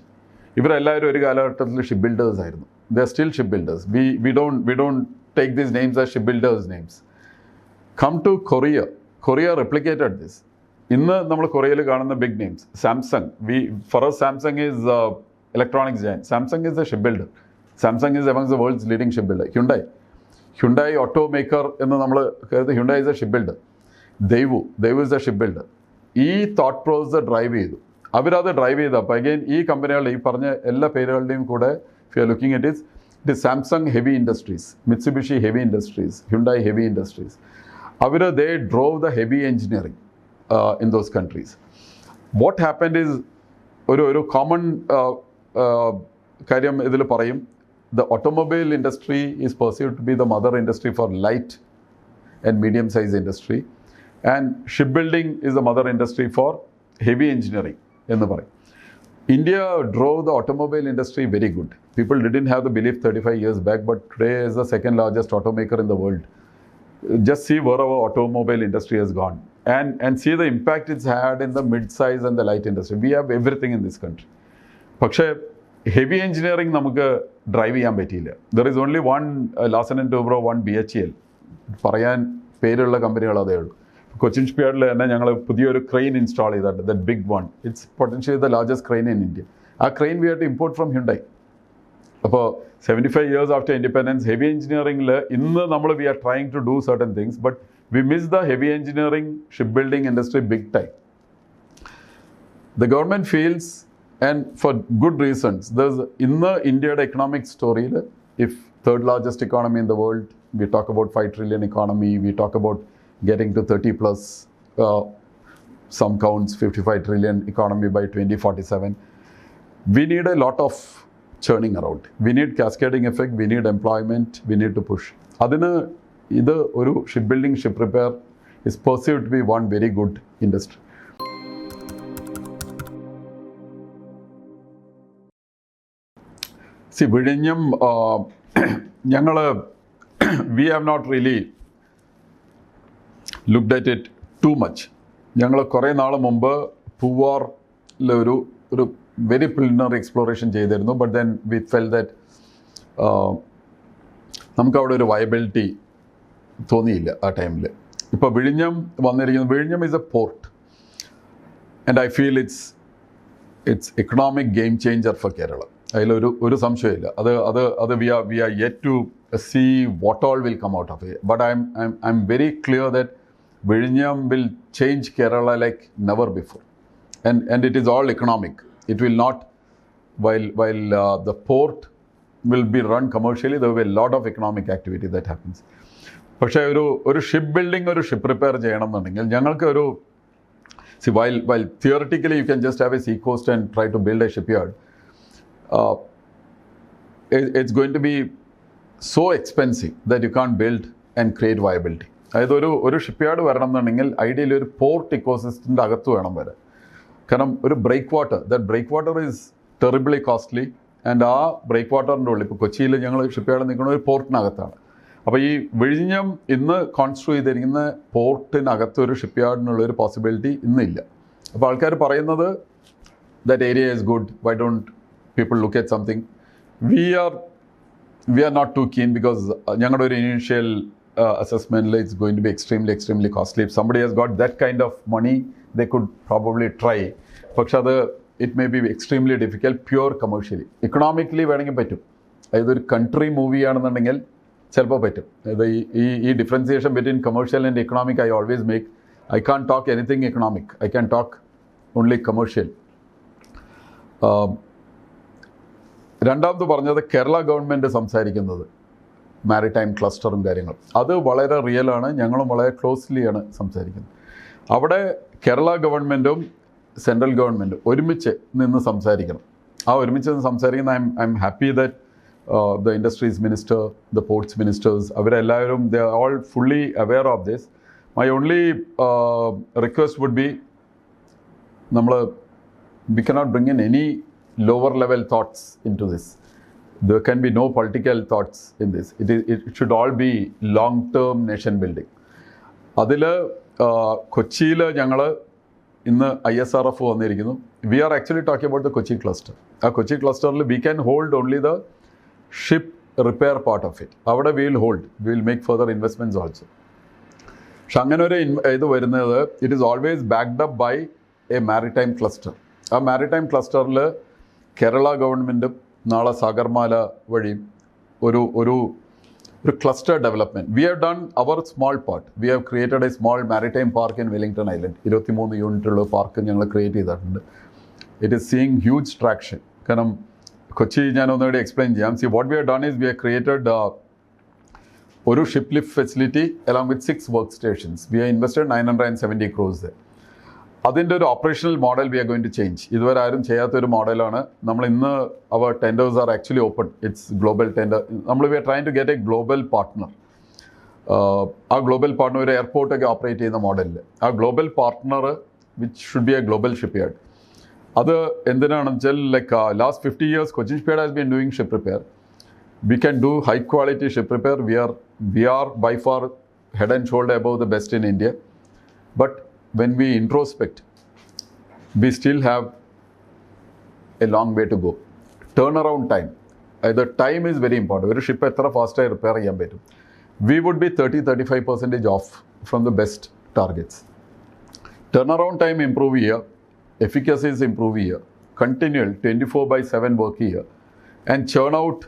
ഇവരെല്ലാവരും ഒരു കാലഘട്ടത്തിൽ ഷിപ്പ് ബിൽഡേഴ്സ് ആയിരുന്നു. They are still ship builders. We don't take these names as ship builders names. Come to Korea replicated this. ഇന്ന് നമ്മൾ കൊറിയയിൽ കാണുന്ന big names, Samsung. For us Samsung is electronics giant. Samsung is a ship builder. Samsung is amongst the world's leading ship builder. Hyundai auto maker എന്ന് നമ്മൾ കരുതി. Hyundai is a ship builder. Daewoo is a ship builder. ഈ thought process drive ചെയ്തു. അവരത് drive ചെയ്തപ്പോൾ again ഈ കമ്പനികളുടെ ഈ പറഞ്ഞ എല്ലാ പേരുകളുടെയും കൂടെ if you are looking at it Samsung heavy industries, Mitsubishi heavy industries, Hyundai heavy industries. they drove the heavy engineering in those countries. What happened is ഒരു common കാര്യം ഇതിൽ പറയും, the automobile industry is perceived to be the mother industry for light and medium size industry, and shipbuilding is the mother industry for heavy engineering എന്ന് പറയും. India drove the automobile industry very good. People didn't have the belief 35 years back, but today is the second largest automaker in the world. Just see where our automobile industry has gone and see the impact it's had in the mid-size and the light industry. We have everything in this country. പക്ഷേ heavy engineering നമുക്ക് drive ചെയ്യാൻ പറ്റിയില്ല. There is only one Larsen and Toubro, one BHEL. പറയാൻ പേരുള്ള കമ്പനികൾ അതേ ഉള്ളൂ. കൊച്ചിൻ ഷിപ്പ്യാർഡിൽ തന്നെ ഞങ്ങൾ പുതിയൊരു ക്രെയിൻ ഇൻസ്റ്റാൾ ചെയ്തിട്ടുണ്ട്, that big one. It's potentially the largest crane in India. ആ crane we have to import from Hyundai. അപ്പോൾ 75 years ആഫ്റ്റർ ഇൻഡിപെൻഡൻസ് ഹെവി എഞ്ചിനീയറിംഗിൽ ഇന്ന് നമ്മൾ we are trying to do certain things, but we miss the heavy engineering ship building industry big time. The government feels, and for good reasons, there's in the India economic story, if third largest economy in the world, we talk about 5 trillion economy, we talk about getting to 30 plus, some counts 55 trillion economy by 2047. We need a lot of churning around. We need cascading effect, we need employment, we need to push. Adina idu oru shipbuilding, ship repair is perceived to be one very good industry. See, Vizhinjam, we have not really looked at it too much. ഞങ്ങൾ കുറേ നാൾ മുമ്പ് പൂവാറിൽ ഒരു very preliminary exploration ചെയ്തിരുന്നു. But then we fell that നമുക്കവിടെ ഒരു viability തോന്നിയില്ല ആ ടൈമിൽ. ഇപ്പോൾ വിഴിഞ്ഞം വന്നിരിക്കുന്നത്, വിഴിഞ്ഞം is a port and I feel it's economic game changer for Kerala. അതിലൊരു സംശയമില്ല. അത് we are yet to see what all will come out of it. But I am very clear that Vizhinjam will change Kerala like never before, and it is all economic. It will not, while the port will be run commercially, there will be a lot of economic activity that happens. പക്ഷേ ഒരു ship building, ഒരു ship repair ചെയ്യണം എന്നുണ്ടെങ്കിൽ ഞങ്ങൾക്ക് ഒരു while theoretically you can just have a sea coast and try to build a shipyard, it's going to be so expensive that you can't build and create viability. അതായത് ഒരു shipyard വരണം എന്നുണ്ടെങ്കിൽ ideally ഒരു port ഇക്കോസിസ്റ്റത്തിൻ്റെ അകത്ത് വേണം വരാൻ. കാരണം ഒരു breakwater is terribly costly. And ആ ബ്രേക്ക് വാട്ടറിൻ്റെ ഉള്ളിൽ ഇപ്പോൾ കൊച്ചിയിൽ ഞങ്ങൾ ഷിപ്പ്യാർഡ് നിൽക്കുന്ന ഒരു പോർട്ടിനകത്താണ്. അപ്പോൾ ഈ വിഴിഞ്ഞം ഇന്ന് കോൺസ്ട്രൂ ചെയ്തിരിക്കുന്ന പോർട്ടിനകത്ത് ഒരു ഷിപ്പ്യാർഡിനുള്ളൊരു പോസിബിലിറ്റി ഇന്നില്ല. അപ്പോൾ ആൾക്കാർ പറയുന്നത് that area is good, why don't people look at something. We are not too keen because ഞങ്ങളുടെ ഒരു initial assessment, it's going to be extremely costly. If somebody has got that kind of money, they could probably try. പക്ഷെ അത് it may be extremely difficult pure commercially. Economically വേണമെങ്കിൽ പറ്റും. അതായത് ഒരു country move ചെയ്യുകയാണെന്നുണ്ടെങ്കിൽ ചിലപ്പോൾ പറ്റും. അതായത് ഈ differentiation between commercial and economic I always make. I can talk anything economic, I can talk only commercial. രണ്ടാമത് പറഞ്ഞത് കേരള ഗവൺമെൻറ് സംസാരിക്കുന്നത് മാരിടൈം ക്ലസ്റ്ററും കാര്യങ്ങളും, അത് വളരെ റിയലാണ്. ഞങ്ങളും വളരെ ക്ലോസ്ലിയാണ് സംസാരിക്കുന്നത്. അവിടെ കേരള ഗവൺമെൻറ്റും സെൻട്രൽ ഗവൺമെൻറ്റും ഒരുമിച്ച് നിന്ന് സംസാരിക്കണം. ആ ഒരുമിച്ച് നിന്ന് സംസാരിക്കുന്ന I am happy that the industries minister, the ports ministers, അവരെല്ലാവരും they are all fully aware of this. My only request would be, നമ്മൾ we cannot bring in any lower level thoughts into this. There can be no political thoughts in this. It should all be long term nation building. അതിൽ കൊച്ചിയിൽ ഞങ്ങൾ ഇന്ന് ISRF വന്നിരിക്കുന്നു. We are actually talking about the Kochi cluster. ആ കൊച്ചി ക്ലസ്റ്ററിൽ we can hold only the ship repair part of it. അവിടെ we will make further investments also. പക്ഷെ അങ്ങനെ ഒരു ഇത് വരുന്നത്, it is always backed up by a maritime cluster. ആ maritime ക്ലസ്റ്ററിൽ കേരള ഗവൺമെൻറ്റും നാളെ സാഗർമാല വഴിയും ഒരു cluster development. We have done our small part. We have created a small maritime park in Wellington island. 23 യൂണിറ്റുള്ള പാർക്ക് ഞങ്ങൾ ക്രിയേറ്റ് ചെയ്തിട്ടുണ്ട്. It is seeing huge traction. കാരണം കൊച്ചി ഞാൻ ഒന്നുകൂടി എക്സ്പ്ലെയിൻ ചെയ്യാം. See what we have done is we have created ഒരു ship lift facility along with 6 work stations. We have invested 970 crores there. അതിൻ്റെ ഒരു operational model we are going to change. ഇതുവരെ ആരും ചെയ്യാത്തൊരു മോഡലാണ്. നമ്മൾ ഇന്ന് our tenders are actually open. It's global tender. നമ്മൾ we are trying to get a global partner. ആ ഗ്ലോബൽ പാർട്ട്ണർ ഒരു എയർപോർട്ടൊക്കെ ഓപ്പറേറ്റ് ചെയ്യുന്ന മോഡലിൽ, ആ global partner which should be a global shipyard, അത് എന്തിനാണെന്ന് വെച്ചാൽ like last 50 years Cochin Shipyard has been doing ship repair. We can do high quality ship repair. We are by far head and shoulder above the best in India. But when we introspect, we still have a long way to go. Turnaround time. The time is very important. ഒരു ship എത്ര ഫാസ്റ്റായി repair ചെയ്യാൻ പറ്റും. We would be 30-35% off from the best targets. Turnaround time improve ചെയ്യുക, efficacies improve ചെയ്യുക, continual 24/7 work ചെയ്യുക, and churn out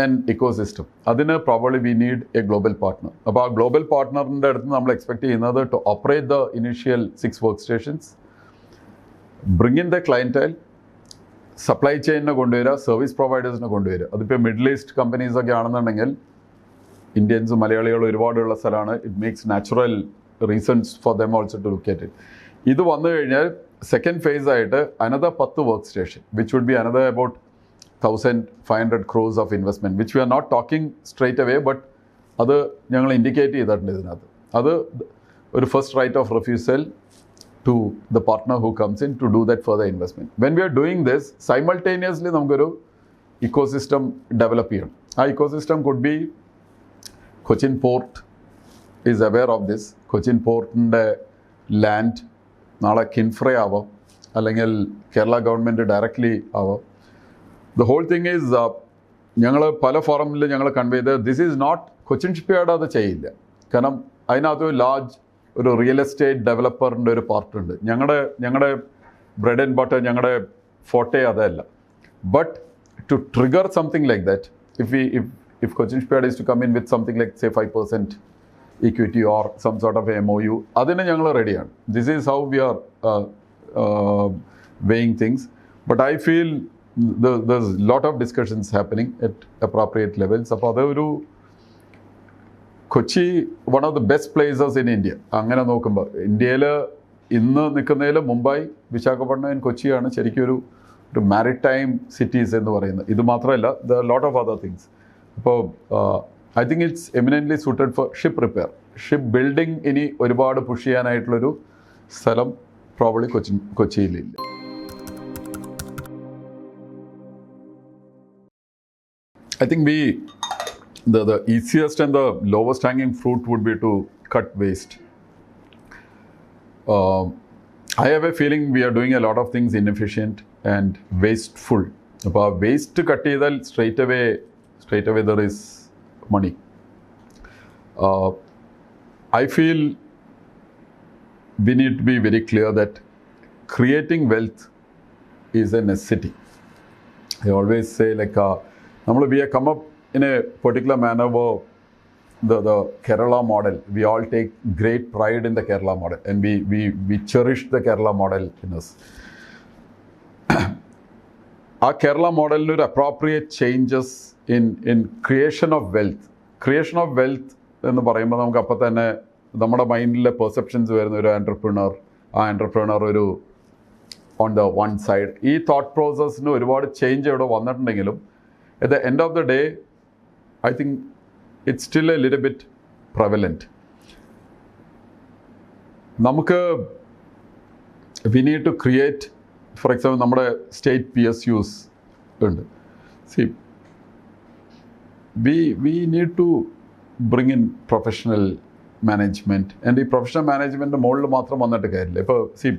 an ecosystem. അതിന് probably we need a global partner. അപ്പോൾ ആ ഗ്ലോബൽ പാർട്ട്ണറിൻ്റെ അടുത്ത് നമ്മൾ എക്സ്പെക്ട് ചെയ്യുന്നത് to operate the initial 6 workstations, bring in the clientele, supply ചെയിനിനെ കൊണ്ടുവരിക, സർവീസ് പ്രൊവൈഡേഴ്സിനെ കൊണ്ടുവരിക. അതിപ്പോൾ മിഡിൽ ഈസ്റ്റ് കമ്പനീസൊക്കെ ആണെന്നുണ്ടെങ്കിൽ ഇന്ത്യൻസും മലയാളികളും ഒരുപാടുള്ള സ്ഥലമാണ്. It makes natural reasons for them also to look at it. ഇത് വന്നു കഴിഞ്ഞാൽ സെക്കൻഡ് ഫേസ് ആയിട്ട് another 10 work station which would be another about 1,500 crores of investment which we are not talking straight away, but അത് ഞങ്ങൾ indicate ചെയ്തിട്ടുണ്ട് ഇതിനകത്ത്. അത് ഒരു first right of refusal to the partner who comes in to do that further investment. When we are doing this, simultaneously നമുക്കൊരു ecosystem develop ചെയ്യണം. ആ ecosystem could be Cochin Port is aware of this. Cochin Portൻ്റെ land നാളെ കിൻഫ്ര ആവാം, അല്ലെങ്കിൽ Kerala government directly ആവാം. The whole thing is ഞങ്ങൾ പല ഫോറമിൽ ഞങ്ങൾ കൺവേ ചെയ്ത് this is not Cochin shipyard അത് ചെയ്യില്ല. കാരണം അതിനകത്ത് ലാർജ് ഒരു റിയൽ എസ്റ്റേറ്റ് ഡെവലപ്പറിൻ്റെ ഒരു പാർട്ടുണ്ട്. ഞങ്ങളുടെ ബ്രെഡ് ആൻഡ് ബട്ടർ, ഞങ്ങളുടെ ഫോർട്ടേ അതല്ല. But to trigger something like that, if Cochin shipyard is to come in with something like say 5% equity or some sort of MOU, അതിന് ഞങ്ങൾ റെഡിയാണ്. This is how we are weighing things. But I feel there's a lot of discussions happening at appropriate levels. അപ്പോൾ അതൊരു Kochi one of the best places in India. അങ്ങനെ നോക്കുമ്പോൾ ഇന്ത്യയിൽ ഇന്ന് നിൽക്കുന്നതിൽ മുംബൈ, വിശാഖപട്ടണം ആൻഡ് കൊച്ചിയാണ് ശരിക്കും ഒരു മാരിടൈം സിറ്റീസ് എന്ന് പറയുന്നത്. ഇത് മാത്രമല്ല, the lot of other things. അപ്പോൾ I think it's eminently suited for ship repair. Ship building ഇനി ഒരുപാട് പുഷ് ചെയ്യാനായിട്ടുള്ളൊരു സ്ഥലം പ്രോബ്ലി കൊച്ചിയിലില്ല. I think the easiest and the lowest hanging fruit would be to cut waste. I have a feeling we are doing a lot of things inefficient and wasteful. അപ്പോൾ waste cut ചെയ്താൽ straight away there is money. I feel we need to be very clear that creating wealth is a necessity. I always say like we have come up in a particular manner where the Kerala model, we all take great pride in the Kerala model, and we cherish the Kerala model in us. Our Kerala model is appropriate changes in creation of wealth. Creation of wealth എന്ന് പറയുമ്പോൾ നമുക്ക് അപ്പം തന്നെ നമ്മുടെ മൈൻഡിലെ perceptions വരുന്ന ഒരു entrepreneur ഒരു on the one side. ഈ തോട്ട് പ്രോസസ്സിന് ഒരുപാട് ചേഞ്ച് ഇവിടെ വന്നിട്ടുണ്ടെങ്കിലും at the end of the day, I think it's still a little bit prevalent. We need to create, for example, നമ്മുടെ state PSUs ഉണ്ട്. See, we need to bring in professional management, and ഈ professional management മുകളിൽ മാത്രം വന്നിട്ട് കാര്യമില്ല. ഇപ്പോൾ see,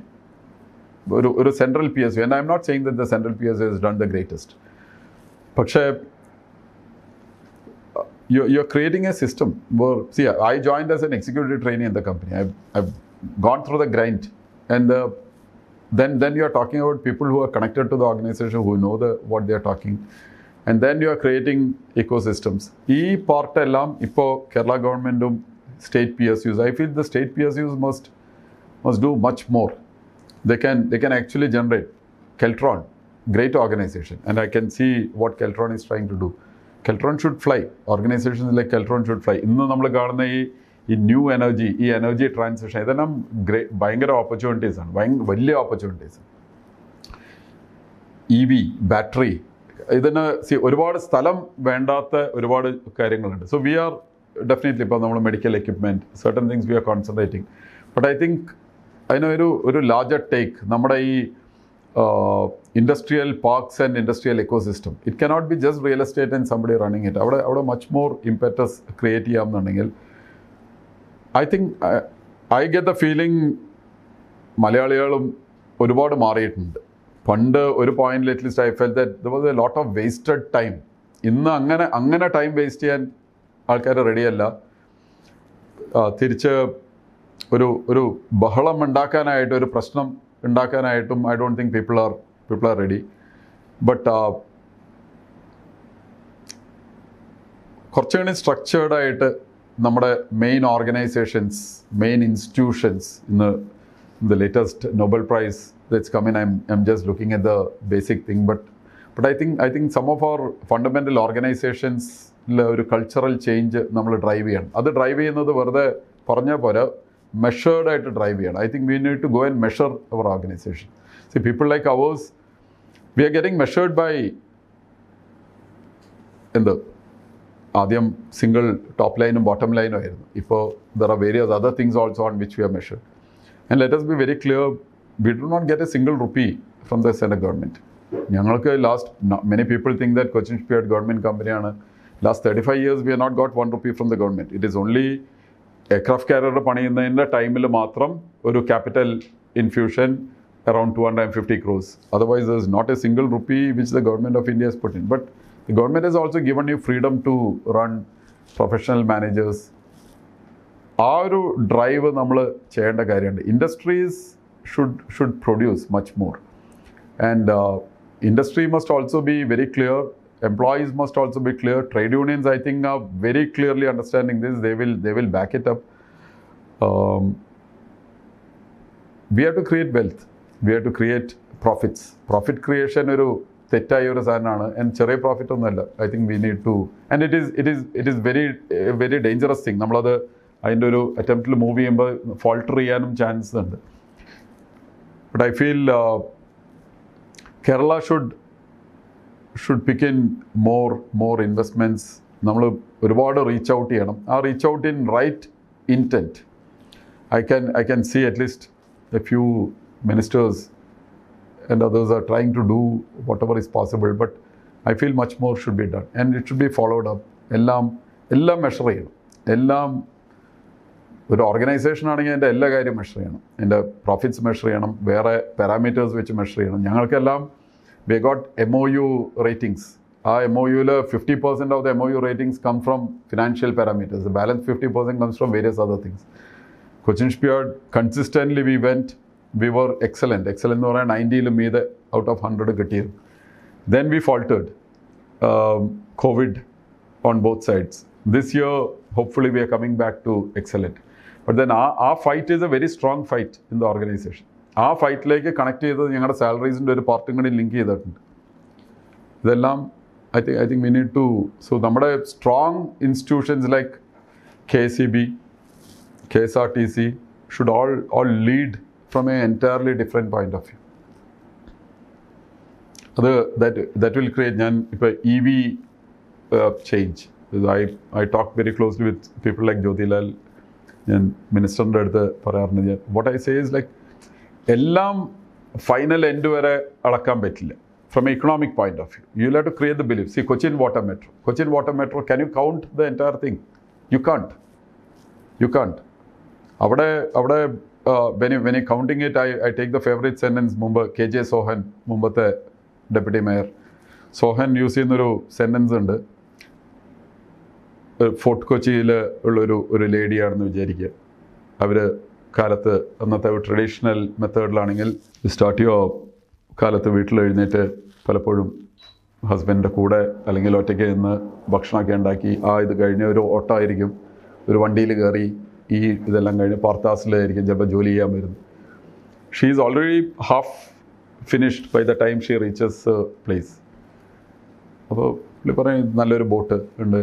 ഒരു central PSU, and I'm not saying that the central PSU has done the greatest. പക്ഷേ you're creating a system where, see, I joined as an executive trainee in the company. I've gone through the grind, and then you are talking about people who are connected to the organization, who know what they are talking, and then you are creating ecosystems. ഈ പാർട്ടെല്ലാം ഇപ്പോൾ കേരള ഗവൺമെൻറ്റും state PSUs, I feel the state PSUs must do much more. They can actually generate. Keltron, great organization, and I can see what Keltron is trying to do. Keltron should fly. Organizations like Keltron should fly. ഇന്ന് നമ്മൾ കാണുന്ന ഈ new energy, ഈ energy transition, ഇതെല്ലാം ഭയങ്കര opportunities ആണ്, വലിയ opportunities. EV, battery, ഇതിന് ഒരുപാട് സ്ഥലം വേണ്ടാത്ത ഒരുപാട് കാര്യങ്ങളുണ്ട്. സോ വി ആർ ഡെഫിനറ്റ്ലി ഇപ്പോൾ നമ്മൾ medical equipment, certain things we are concentrating. But I think അതിനൊരു ലാർജർ ടേക്ക് നമ്മുടെ ഈ industrial parks and industrial ecosystem. It cannot be just real estate and somebody running it. അവിടെ much more impetus create ചെയ്യാമെന്നുണ്ടെങ്കിൽ I think I get the feeling മലയാളികളും ഒരുപാട് മാറിയിട്ടുണ്ട്. പണ്ട് ഒരു പോയിന്റിൽ at least I fell that there was a lot of wasted time. ഇന്ന് അങ്ങനെ time waste ചെയ്യാൻ ആൾക്കാർ റെഡിയല്ല. തിരിച്ച് ഒരു ബഹളം ഉണ്ടാക്കാനായിട്ട്, ഒരു പ്രശ്നം ഉണ്ടാക്കാനായിട്ടും I don't think people are ready. But കുറച്ചുകൂടി സ്ട്രക്ചേർഡായിട്ട് നമ്മുടെ മെയിൻ ഓർഗനൈസേഷൻസ്, മെയിൻ ഇൻസ്റ്റിറ്റ്യൂഷൻസ്, ഇന്ന് the latest Nobel Prize that's come in, I'm just looking at the basic thing, but I think some of our fundamental organizations ഒരു cultural change നമ്മൾ drive ചെയ്യണം. അത് drive ചെയ്യുന്നത് വെറുതെ പറഞ്ഞാൽ പോരാ, മെഷേർഡ് ആയിട്ട് ഡ്രൈവ് ചെയ്യണം. I think we need to go and measure our organization. See, people like ours, we are getting measured by ആദ്യം സിംഗിൾ ടോപ്പ് ലൈനും ബോട്ടം ലൈനും ആയിരുന്നു. ഇപ്പോൾ there are various other things also on which we are measured. And let us be very clear, we do not get a single rupee from the Senate government. ഞങ്ങൾക്ക് many people think that Cochin Shipyard government company ആണ്. Last 35 years we have not got 1 rupee from the government. It is only aircraft carrier പണിയുന്നതിൻ്റെ ടൈമിൽ മാത്രം ഒരു capital infusion around 250 crores. Otherwise there is not a single rupee which the government of India has put in. But the government has also given you freedom to run professional managers. ആ ഒരു drive നമ്മൾ ചെയ്യേണ്ട കാര്യമുണ്ട്. Industries should produce much more, and industry must also be very clear. Employees must also be clear. Trade unions I think are very clearly understanding this. they will back it up. We have to create wealth. We have to create profits. Profit creation ഒരു തെറ്റായ ഒരു സാധനമാണ്, and ചെറിയ profit ഒന്നുമല്ല. I think we need to, and it is very dangerous thing. നമ്മളത് അതിൻ്റെ ഒരു അറ്റംപ്റ്റിൽ move ചെയ്യുമ്പോൾ ഫോൾട്ടർ ചെയ്യാനും ചാൻസ് ഉണ്ട്. But I feel Kerala should pick in more investments. നമ്മൾ ഒരുപാട് റീച്ച് ഔട്ട് ചെയ്യണം. ആ reach out in right intent. I can see at least a few ministers and others are trying to do whatever is possible, but I feel much more should be done, and it should be followed up. എല്ലാം measure ചെയ്യണം. എല്ലാം ഒരു organisation ആണെങ്കിൽ എൻ്റെ എല്ലാ കാര്യം measure ചെയ്യണം. എൻ്റെ പ്രോഫിറ്റ്സ് മെഷർ ചെയ്യണം, വേറെ പാരാമീറ്റേഴ്സ് വെച്ച് മെഷർ ചെയ്യണം. ഞങ്ങൾക്കെല്ലാം വി ഗോട്ട് MOU റേറ്റിംഗ്സ്. ആ MOUയിൽ 50% of the MOU ratings come from financial parameters. The balance 50% comes from various other things. Cochin Shipyard, consistently we were excellent എന്ന് പറയാൻ 90 മീതെ ഔട്ട് ഓഫ് 100 കിട്ടിയത്. Then we faltered. COVID on both sides. This year, hopefully we are coming back to excellent. But then our fight is a very strong fight in the organization. ആ ഫൈറ്റിലേക്ക് connect ചെയ്തത് ഞങ്ങളുടെ സാലറീസിൻ്റെ ഒരു പാർട്ടും കൂടി link ചെയ്തിട്ടുണ്ട്. ഇതെല്ലാം I think we need to, so നമ്മുടെ strong institutions like KCB, KSRTC should all lead from an entirely different point of view. That will create EV change. I talk very closely with people like Jyotilal and Minister അടുത്ത് പറയാറുണ്ട്. What I say is like എല്ലാം final end വരെ അളക്കാൻ പറ്റില്ല. From an economic point of view, you will have to create the belief. See, Cochin Water Metro, can you count the entire thing? You can't. അവിടെ when you counting it, I take the favorite sentence. മുമ്പ് KJ Sohan, മുമ്പത്തെ deputy mayor Sohan use ചെയ്യുന്നൊരു sentence ഉണ്ട്. Fort കൊച്ചിയിൽ ഉള്ളൊരു ലേഡിയാണെന്ന് വിചാരിക്കുക. അവർ കാലത്ത് അന്നത്തെ ട്രഡീഷണൽ മെത്തേഡിലാണെങ്കിൽ സ്റ്റാർട്ട് ചെയ്യുക, കാലത്ത് വീട്ടിൽ എഴുന്നേറ്റ് പലപ്പോഴും ഹസ്ബൻഡിൻ്റെ കൂടെ അല്ലെങ്കിൽ ഒറ്റയ്ക്ക് നിന്ന് ഭക്ഷണമൊക്കെ ഉണ്ടാക്കി ഇത് കഴിഞ്ഞ് ഒരു ഓട്ടമായിരിക്കും. ഒരു വണ്ടിയിൽ കയറി ഇതെല്ലാം കഴിഞ്ഞ് പാർത്താസിലായിരിക്കും ചിലപ്പോൾ ജോലി ചെയ്യാൻ വരുന്നത്. She is already half finished by the time she reaches place. അപ്പോൾ പുള്ളി പറയും നല്ലൊരു ബോട്ട് ഉണ്ട്,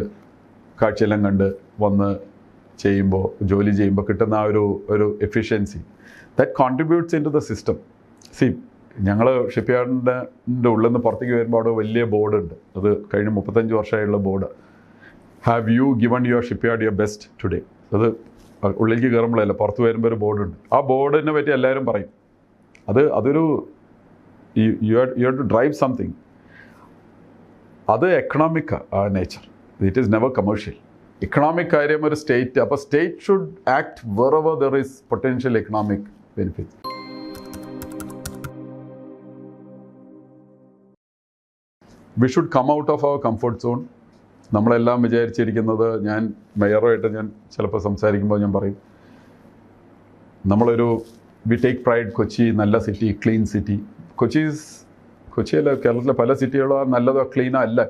കാഴ്ചയെല്ലാം കണ്ട് വന്ന് ജോലി ചെയ്യുമ്പോൾ കിട്ടുന്ന ആ ഒരു efficiency that contributes in to the system. See, ഞങ്ങൾ ഷിപ്പ്യാർഡിൻ്റെ ഉള്ളിൽ നിന്ന് പുറത്തേക്ക് വരുമ്പോൾ അവിടെ വലിയ ബോർഡുണ്ട്. അത് കഴിഞ്ഞ 35 വർഷമായുള്ള board. Have you given your shipyard your best today? അത് ഉള്ളിലേക്ക് കയറുമ്പോഴല്ല, പുറത്ത് വരുമ്പോൾ ഒരു ബോർഡുണ്ട്. ആ ബോർഡിനെ പറ്റി എല്ലാവരും പറയും. അതൊരു you have to drive something. Other economic nature. It is never commercial. Economic കാര്യം ഒരു സ്റ്റേറ്റ്, അപ്പോൾ state should act wherever there is potential economic benefits. We should come out of our comfort zone. നമ്മളെല്ലാം വിചാരിച്ചിരിക്കുന്നത്, ഞാൻ മേയറുമായിട്ട് ഞാൻ ചിലപ്പോൾ സംസാരിക്കുമ്പോൾ ഞാൻ പറയും, നമ്മളൊരു വി ടേക്ക് പ്രൈഡ്, കൊച്ചി നല്ല സിറ്റി, ക്ലീൻ സിറ്റി. കൊച്ചിയല്ല, കേരളത്തിലെ പല സിറ്റികളും നല്ലതോ ക്ലീനോ അല്ല,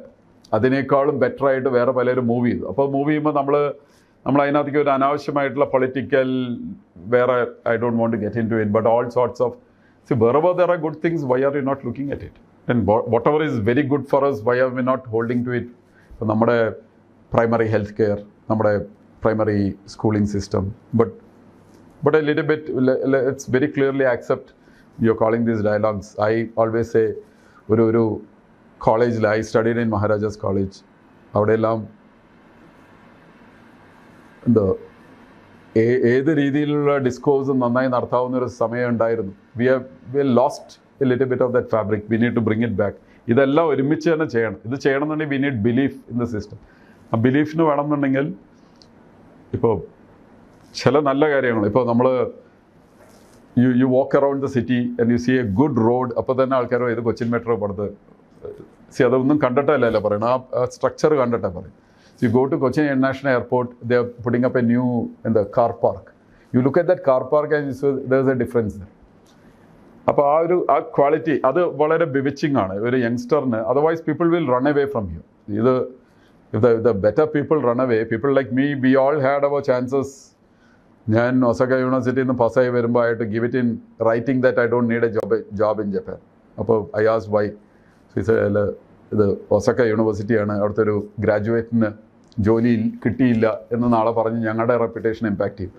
അതിനേക്കാളും ബെറ്ററായിട്ട് വേറെ പലരും മൂവ് ചെയ്തു. അപ്പോൾ മൂവ് ചെയ്യുമ്പോൾ നമ്മൾ അതിനകത്തേക്ക് ഒരു അനാവശ്യമായിട്ടുള്ള പൊളിറ്റിക്കൽ വേറെ, I don't want to get into it, but all sorts of wherever there are good things, why are you not looking at it? And whatever is very good for us, why are we not holding to it? ഇപ്പോൾ നമ്മുടെ primary health care, നമ്മുടെ primary schooling system, but a little bit, let's very clearly accept you're calling these dialogues. I always say, ഒരു കോളേജിൽ, I studied in Maharaja's College, അവിടെയെല്ലാം എന്താ ഏത് രീതിയിലുള്ള ഡിസ്കോഴ്സും നന്നായി നടത്താവുന്ന ഒരു സമയം ഉണ്ടായിരുന്നു. We lost a little bit of that fabric. We need to bring it back. ഇതെല്ലാം ഒരുമിച്ച് തന്നെ ചെയ്യണം. ഇത് ചെയ്യണമെന്നുണ്ടെങ്കിൽ we need belief in the system. ആ ബിലീഫിന് വേണമെന്നുണ്ടെങ്കിൽ ഇപ്പോൾ ചില നല്ല കാര്യങ്ങൾ, ഇപ്പോൾ നമ്മൾ you walk around the city and you see a good road, അപ്പോൾ തന്നെ ആൾക്കാരോ ഇത് കൊച്ചിൻ മെട്രോ പടുത്ത് അതൊന്നും കണ്ടിട്ടല്ലല്ലോ പറയണം, ആ സ്ട്രക്ചർ കണ്ടിട്ടാ പറയും. You go to Cochin International Airport, they are putting up a new car park. You look at that car park and there's a difference there. അപ്പോൾ ആ ക്വാളിറ്റി അത് വളരെ ബിവിച്ചിങ് ആണ് ഒരു യങ്സ്റ്ററിന്. Otherwise people will run away from you. if the better people run away, people like me, we all had our chances. ഞാൻ Osaka യൂണിവേഴ്സിറ്റിയിൽ നിന്ന് പാസ്സായി വരുമ്പോൾ ആയിട്ട് give it in writing that I don't need a job in Japan. അപ്പോൾ I ask why. ഇത് Osaka യൂണിവേഴ്സിറ്റിയാണ്, അവിടുത്തെ ഒരു ഗ്രാജുവേറ്റിന് ജോലി കിട്ടിയില്ല എന്ന് നാളെ പറഞ്ഞ് ഞങ്ങളുടെ റെപ്യൂട്ടേഷൻ ഇമ്പാക്റ്റ് ചെയ്യും.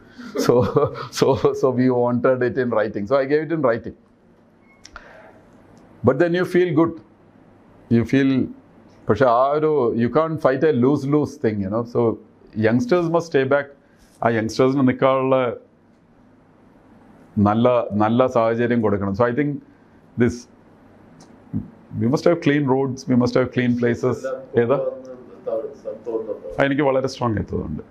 So we wanted it in writing, so I gave it in writing. But then you feel good, you feel. പക്ഷെ ആ ഒരു you can fight a lose thing, you know. So youngsters must stay back. ആ യങ്സ്റ്റേഴ്സിന് നിൽക്കാനുള്ള നല്ല സാഹചര്യം കൊടുക്കണം. So I think this we must have clean roads, we must have clean places. ഏതാ എനിക്ക് വളരെ സ്ട്രോങ് എത്തുന്നുണ്ട്.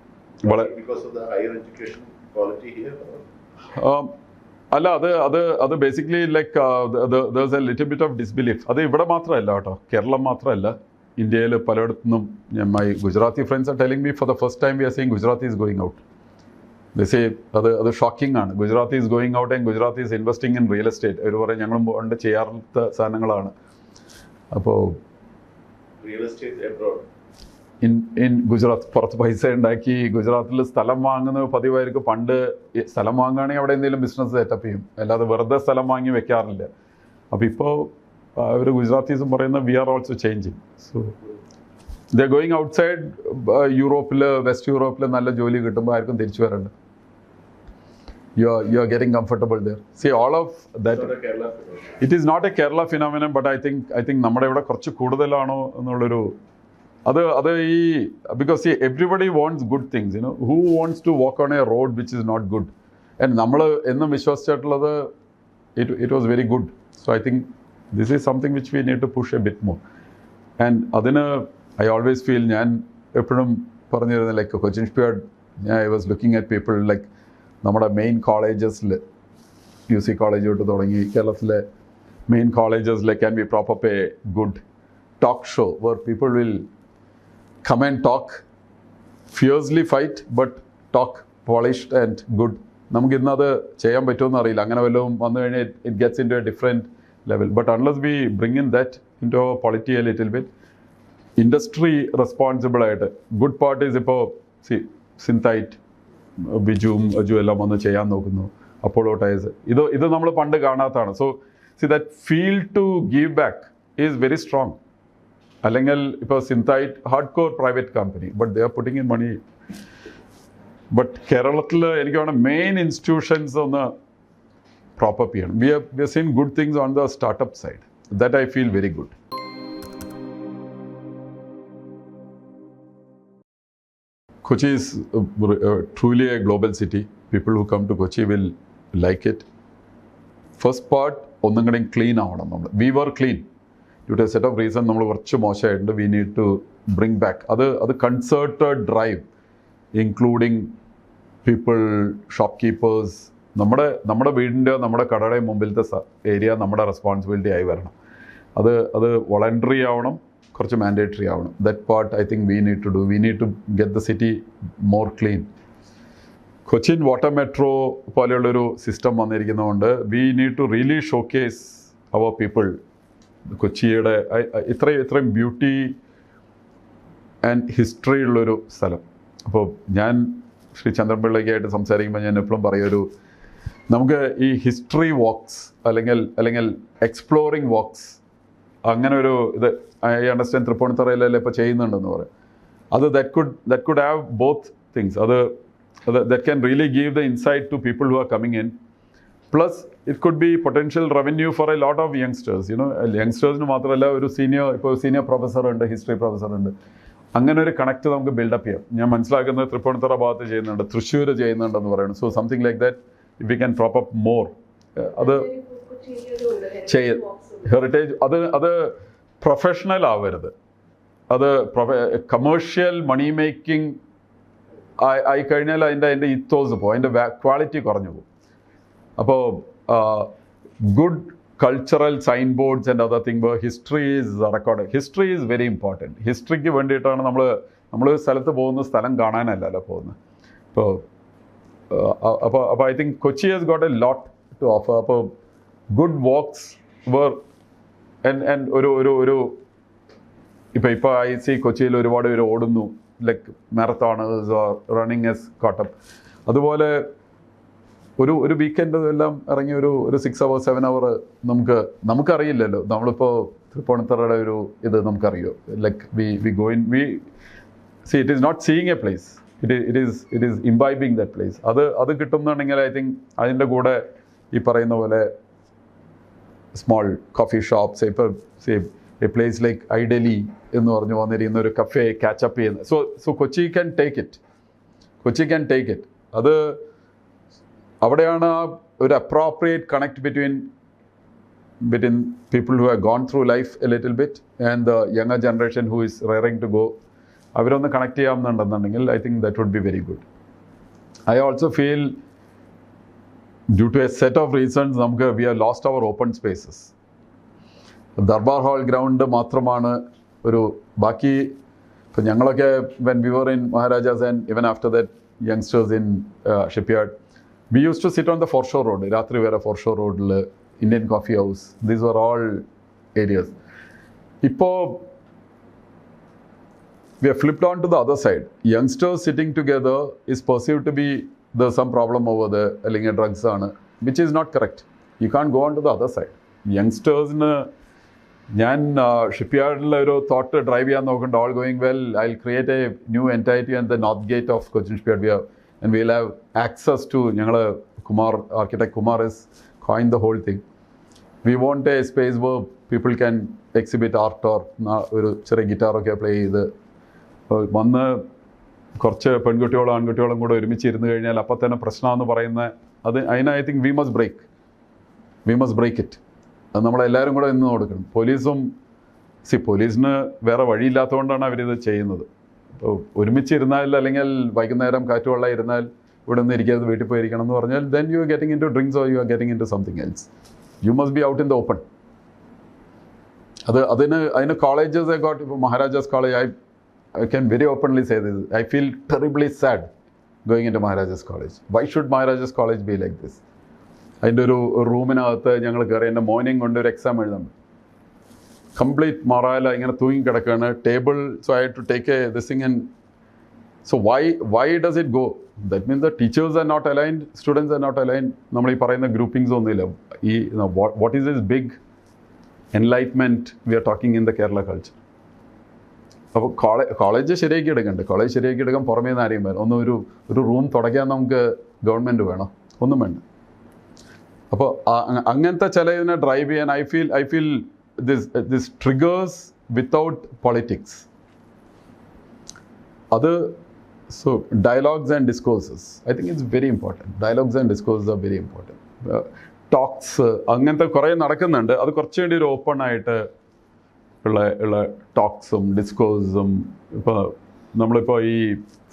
അല്ല, അത് basically like there's a little bit of disbelief. അത് ഇവിടെ മാത്രമല്ല കേട്ടോ, കേരളം മാത്രമല്ല, ഇന്ത്യയിൽ പലയിടത്തുനിന്നും my Gujarati friends are telling me for the first time we are seeing Gujarati is going out. They say അത് ഷോക്കിംഗ് ആണ്. Gujarati is going out and Gujarati is investing in real estate. അവർ പറയും ഞങ്ങളും കൊണ്ട് ചെയ്യാത്ത സാധനങ്ങളാണ്. അപ്പോൾ in Gujarat പുറത്ത് പൈസ ഉണ്ടാക്കി ഗുജറാത്തിൽ സ്ഥലം വാങ്ങുന്ന പതിവായിരിക്കും. പണ്ട് സ്ഥലം വാങ്ങുകയാണെങ്കിൽ അവിടെ എന്തെങ്കിലും ബിസിനസ് സെറ്റപ്പ് ചെയ്യും, അല്ലാതെ വെറുതെ സ്ഥലം വാങ്ങി വെക്കാറില്ല. അപ്പോൾ ഇപ്പോൾ അവർ ഗുജറാത്തീസും പറയുന്നത് we are also changing. So they going outside. യൂറോപ്പിൽ, വെസ്റ്റ് യൂറോപ്പിൽ നല്ല ജോലി കിട്ടുമ്പോൾ ആർക്കും തിരിച്ചു വരണ്ട. You are getting comfortable there. See, all of that. It is not a Kerala phenomenon, but I think നമ്മുടെ ഇവിടെ കുറച്ച് കൂടുതലാണോ എന്നുള്ളൊരു അത് ഈ because see everybody wants good things, you know. Who wants to walk on a road which is not good? And നമ്മൾ എന്നും വിശ്വസിച്ചിട്ടുള്ളത് it was very good. So I think this is something which we need to push a bit more. And അതിന് I always feel, ഞാൻ എപ്പോഴും പറഞ്ഞിരുന്നത് like Cochin Shipyard, I was looking at people like നമ്മുടെ main കോളേജസിൽ UC college തൊട്ട് തുടങ്ങി കേരളത്തിലെ main കോളേജസിൽ can be prop up a good talk show where people will come and talk, fiercely fight, but talk polished and good. നമുക്ക് ഇന്നത് ചെയ്യാൻ പറ്റുമെന്ന് അറിയില്ല. അങ്ങനെ വല്ലതും വന്നു കഴിഞ്ഞാൽ it gets into a different level. But unless we bring in that into our polity a little bit, industry റെസ്പോൺസിബിളായിട്ട് ഗുഡ് പാർട്ടീസ് ഇപ്പോൾ സിന്തൈറ്റ്, ബിജുവും അജു എല്ലാം വന്ന് ചെയ്യാൻ നോക്കുന്നു, അപ്പോളോ ടയേഴ്സ്. ഇത് നമ്മൾ പണ്ട് കാണാത്തതാണ്. So see that feel to give back is very strong. അല്ലെങ്കിൽ ഇപ്പോൾ Synthite hard core private company, but they are putting in money. But കേരളത്തിൽ എനിക്ക് വേണം മെയിൻ ഇൻസ്റ്റിറ്റ്യൂഷൻസ് ഒന്ന് പ്രോപ്പപ്പ് ചെയ്യണം. We are seen good things on the startup side. That I feel very good. Kochi is truly a global city. People who come to Kochi will like it. First part, ഒന്നും കൂടി clean ആവണം നമ്മൾ. We were clean due to a set of reason. നമ്മൾ കുറച്ച് മോശമായിട്ടുണ്ട്. We need to bring back. അത് concerted drive including people, shop keepers. നമ്മുടെ വീടിൻ്റെ നമ്മുടെ കടയുടെ മുമ്പിലത്തെ ഏരിയ നമ്മുടെ റെസ്പോൺസിബിലിറ്റി ആയി വരണം. അത് വോളണ്ടറി ആവണം, കുറച്ച് മാൻഡേറ്ററി ആവണം. That part I think we need to do. We need to get the city more clean. Cochin water metro പോലെയുള്ളൊരു സിസ്റ്റം വന്നിരിക്കുന്നതുകൊണ്ട് we need to really showcase our people. കൊച്ചിയുടെ ഇത്രയും ബ്യൂട്ടി ആൻഡ് ഹിസ്റ്ററി ഉള്ളൊരു സ്ഥലം. അപ്പോൾ ഞാൻ ശ്രീ ചന്ദ്രൻപിള്ളയ്ക്കായിട്ട് സംസാരിക്കുമ്പോൾ ഞാൻ എപ്പോഴും പറയൊരു, നമുക്ക് ഈ ഹിസ്റ്ററി വാക്സ് അല്ലെങ്കിൽ എക്സ്പ്ലോറിങ് വാക്സ് അങ്ങനെ ഒരു ഇത് ഐ അണ്ടർസ്റ്റാൻഡ് തൃപ്പൂണിത്തുറയിലെല്ലാം ഇപ്പോൾ ചെയ്യുന്നുണ്ടെന്ന് പറയും. അത് that could have both things. that can really give the insight to people who are coming in. Plus, it could be potential revenue for a lot of youngsters. യങ്സ്റ്റേഴ്സിന് മാത്രമല്ല, ഒരു senior professor ഉണ്ട്, history professor ഉണ്ട്. അങ്ങനെ ഒരു connect നമുക്ക് build-up ചെയ്യാം. ഞാൻ മനസ്സിലാക്കുന്നത് തൃപ്പൂണിത്തുറ ഭാഗത്ത് ചെയ്യുന്നുണ്ട്, തൃശ്ശൂർ ചെയ്യുന്നുണ്ടെന്ന് പറയുന്നു. So something like that if we can prop up more. അത് ഹെറിറ്റേജ് അത് പ്രൊഫഷണൽ ആവരുത്. അത് കമേഴ്ഷ്യൽ മണി മേക്കിംഗ് ആയി കഴിഞ്ഞാൽ അതിൻ്റെ ഇത്തോസ് പോകും, അതിൻ്റെ ക്വാളിറ്റി കുറഞ്ഞു പോകും. അപ്പോൾ good cultural sign boards and other thing, history is record. History is very important. ഹിസ്റ്ററിക്ക് വേണ്ടിയിട്ടാണ് നമ്മൾ സ്ഥലത്ത് പോകുന്ന സ്ഥലം കാണാനല്ലല്ലോ പോകുന്നത്. അപ്പോൾ I think Kochi has got a lot to offer. അപ്പോൾ ഗുഡ് വാക്സ് വേർ ആൻഡ് ഒരു ഇപ്പോൾ ഐ സി കൊച്ചിയിൽ ഒരുപാട് പേര് ഓടുന്നു, like marathoners or running is caught up. അതുപോലെ ഒരു വീക്കെൻഡ് എല്ലാം ഇറങ്ങി ഒരു 6 hours 7 hour നമുക്കറിയില്ലല്ലോ. നമ്മളിപ്പോൾ തൃപ്പൂണിത്തുറയുടെ ഒരു ഇത് നമുക്കറിയോ, like we go in, we see it is not seeing a place, it is imbibing that place. അത് കിട്ടുന്നുണ്ടെങ്കിൽ ഐ തിങ്ക് അതിൻ്റെ കൂടെ ഈ പറയുന്ന പോലെ സ്മോൾ കോഫി ഷോപ്സ്, ഇപ്പോൾ എ പ്ലേസ് ലൈക്ക് ഐഡലി എന്ന് പറഞ്ഞു വന്നിരിക്കുന്ന ഒരു കഫേ ക്യാച്ചപ്പ് ചെയ്യുന്നത്. So Kochi can take it. അത് അവിടെയാണ് ഒരു appropriate connect between people who have gone through life a little bit and the younger generation who is rearing to go. അവരൊന്ന് കണക്ട് ചെയ്യാമെന്നുണ്ടെന്നുണ്ടെങ്കിൽ I think that would be very good. I also feel due to a set of reasons നമുക്ക് we have lost our open spaces. Durbar hall ground മാത്രമാണ് ഒരു ബാക്കി. ഇപ്പോൾ ഞങ്ങളൊക്കെ when we were in Maharajas and even after that youngsters in shipyard, we use to sit on the foreshore road. രാത്രി വരെ foreshore റോഡിൽ, Indian coffee house, these were all Arias. ഇപ്പോൾ we have flipped on to the other side. Youngsters sitting together is perceived to be there's some problem over there, അല്ലെങ്കിൽ drugs ആണ്, which is not correct. You can't go on to the other side. യങ്സ്റ്റേഴ്സിന് ഞാൻ ഷിപ്പ്യാർഡിൽ ഒരു thought drive ചെയ്യാൻ നോക്കുന്നുണ്ട്. All going well, I will create a new entity and the north gate of Cochin shipyard. And will have access to, ഞങ്ങൾ architect Kumar is coin the whole thing. We want a space where people can exhibit art or ഒരു ചെറിയ ഗിറ്റാറൊക്കെ play ചെയ്ത് വന്ന് കുറച്ച് പെൺകുട്ടികളും ആൺകുട്ടികളും കൂടെ ഒരുമിച്ചിരുന്ന് കഴിഞ്ഞാൽ അപ്പം തന്നെ പ്രശ്നമെന്ന് പറയുന്ന അതിന് I think we must break it. അത് നമ്മളെല്ലാവരും കൂടെ നിന്ന് കൊടുക്കണം. പോലീസിന് വേറെ വഴിയില്ലാത്തതുകൊണ്ടാണ് അവരിത് ചെയ്യുന്നത്. അപ്പോൾ ഒരുമിച്ചിരുന്നാൽ, അല്ലെങ്കിൽ വൈകുന്നേരം കാറ്റുവെള്ളം ഇരുന്നാൽ ഇവിടെ നിന്ന് ഇരിക്കരുത്, വീട്ടിൽ പോയിരിക്കണം എന്ന് പറഞ്ഞാൽ then you are getting into drinks or you are getting into something else. You must be out in the open. അതിന് കോളേജസ് ഗോട്ട്. ഇപ്പോൾ Maharajas college, I can very openly say this. I feel terribly sad going into Maharajas College. Why should Maharajas College be like this? അതിൻ്റെ ഒരു റൂമിനകത്ത് ഞങ്ങൾ കയറി, എൻ്റെ morning കൊണ്ട് ഒരു എക്സാം എഴുതാൻ കംപ്ലീറ്റ് മറാല ഇങ്ങനെ തൂങ്ങി കിടക്കുകയാണ്. Table, so I had to take this thing and so why does it go? That means the teachers are not aligned, students are not aligned. നമ്മൾ ഈ പറയുന്ന ഗ്രൂപ്പിംഗ്സ് ഒന്നുമില്ല. ഈ what is this big enlightenment we are talking in the Kerala culture? അപ്പോൾ college ശരിയാക്കി എടുക്കണ്ടേ? College ശരിയാക്കി എടുക്കാൻ പുറമേ നിന്ന് ആരെയും വേണം. ഒരു റൂം തുടയ്ക്കാൻ നമുക്ക് ഗവൺമെൻറ് വേണം, ഒന്നും വേണ്ട. അപ്പോൾ അങ്ങനത്തെ ചില ഇതിനെ ഡ്രൈവ് ചെയ്യാൻ I feel this triggers without politics. അത് so dialogues and discourses I think it's very important. Dialogues and discourses are very important. Talks അങ്ങനത്തെ കുറേ നടക്കുന്നുണ്ട്. അത് കുറച്ചുകൂടി ഒരു ഓപ്പൺ ആയിട്ട് ഉള്ള ടോക്സും ഡിസ്കോഴ്സും. ഇപ്പോൾ നമ്മളിപ്പോൾ ഈ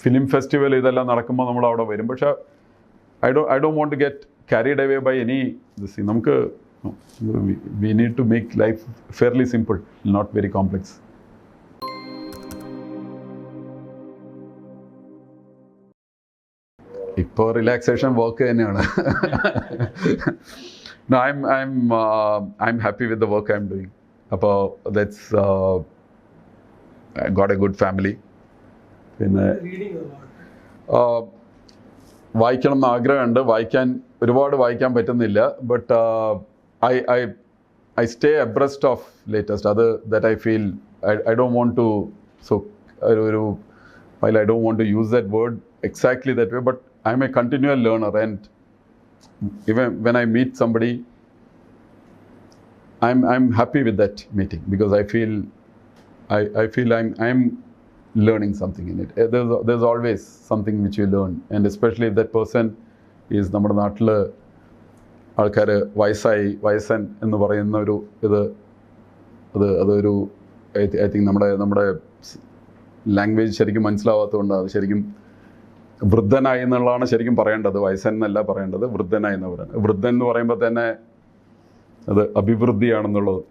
ഫിലിം ഫെസ്റ്റിവൽ ഇതെല്ലാം നടക്കുമ്പോൾ നമ്മൾ അവിടെ വരും. പക്ഷേ I don't want to get carried away by any this thing. നമുക്ക് we need to make life fairly simple, not very complex. ഇപ്പോൾ റിലാക്സേഷൻ വർക്ക് തന്നെയാണ്. No, I'm happy with the work I'm doing. അപ്പോൾ that's I got a good family. പിന്നെ വായിക്കണം എന്ന് ആഗ്രഹമുണ്ട്. ഒരുപാട് വായിക്കാൻ പറ്റുന്നില്ല. But I stay abreast of latest. അത് that I feel I don't want to while I don't want to use that word exactly that way, but I'm a continual learner, and even when I meet somebody, I'm happy with that meeting because I feel I'm learning something in it. There's always something which you learn, and especially if that person is നമ്മുടെ നാട്ടിൽ ആൾക്കാർ വയസ്സൻ എന്ന് പറയുന്ന ഒരു അതൊരു I think നമ്മുടെ language ശരിക്കും മനസ്സിലാവാത്തതുകൊണ്ട് അത് ശരിക്കും വൃദ്ധനായി എന്നുള്ളതാണ് ശരിക്കും പറയേണ്ടത്. വയസ്സൻ എന്നല്ല പറയേണ്ടത്, വൃദ്ധനായി എന്ന് പറയുന്നത്. വൃദ്ധൻ എന്ന് പറയുമ്പോൾ തന്നെ അത് അഭിവൃദ്ധിയാണെന്നുള്ളത്,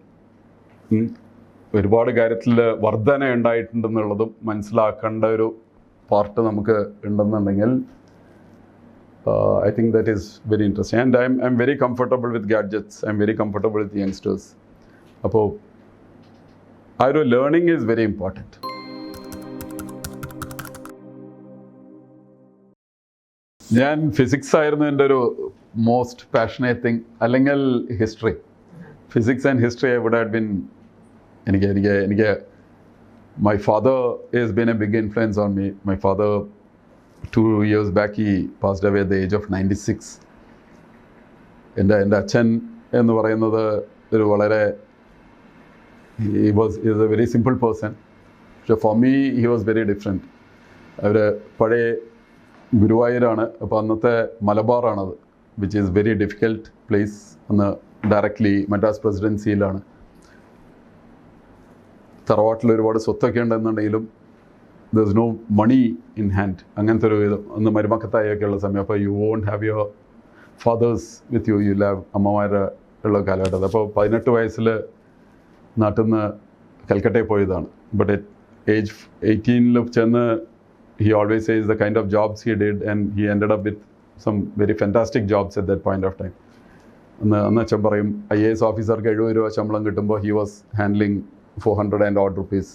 ഒരുപാട് കാര്യത്തിൽ വർധന ഉണ്ടായിട്ടുണ്ടെന്നുള്ളതും മനസ്സിലാക്കേണ്ട ഒരു പാർട്ട് നമുക്ക് ഉണ്ടെന്നുണ്ടെങ്കിൽ I think that is very interesting. And I'm very comfortable with gadgets. I'm very comfortable with youngsters. അപ്പോൾ ആ ഒരു ലേണിംഗ് ഈസ് വെരി ഇമ്പോർട്ടൻറ്റ്. ഞാൻ ഫിസിക്സ് ആയിരുന്നു എൻ്റെ ഒരു മോസ്റ്റ് പാഷനേറ്റ് തിങ്, അല്ലെങ്കിൽ history. Physics and history I would have been. എനിക്ക് my father has been a big influence on me. My father 2 years back he passed away at the age of 96. എൻ്റെ അച്ഛൻ എന്ന് പറയുന്നത് ഒരു വളരെ he is a very simple person. So for me he was very different. അവർ പഴയ ഗുരുവായൂരാണ്. അപ്പോൾ അന്നത്തെ മലബാറാണത്, which is very difficult place. അന്ന് ഡയറക്റ്റ്ലി മദ്രാസ് പ്രസിഡൻസിയിലാണ്. തറവാട്ടിൽ ഒരുപാട് സ്വത്തൊക്കെ ഉണ്ടെന്നുണ്ടെങ്കിലും there is no money in hand. അങ്ങനത്തെ ഒരു ഇത് അന്ന് മരുമക്കത്തായൊക്കെ ഉള്ള സമയം. അപ്പോൾ you won't have your fathers with you have അമ്മമാരെ ഉള്ള കാലഘട്ടം. അപ്പോൾ 18 വയസ്സിൽ നാട്ടിൽ നിന്ന് കൽക്കട്ടയിൽ പോയതാണ്. ബട്ട് അറ്റ് ഏജ് 18 ചെന്ന് he always says the kind of jobs he did, and he ended up with some very fantastic jobs at that point of time. അന്ന് അച്ഛൻ പറയും IAS ഓഫീസർക്ക് 70 രൂപ ശമ്പളം കിട്ടുമ്പോൾ he was handling 400 and odd rupees.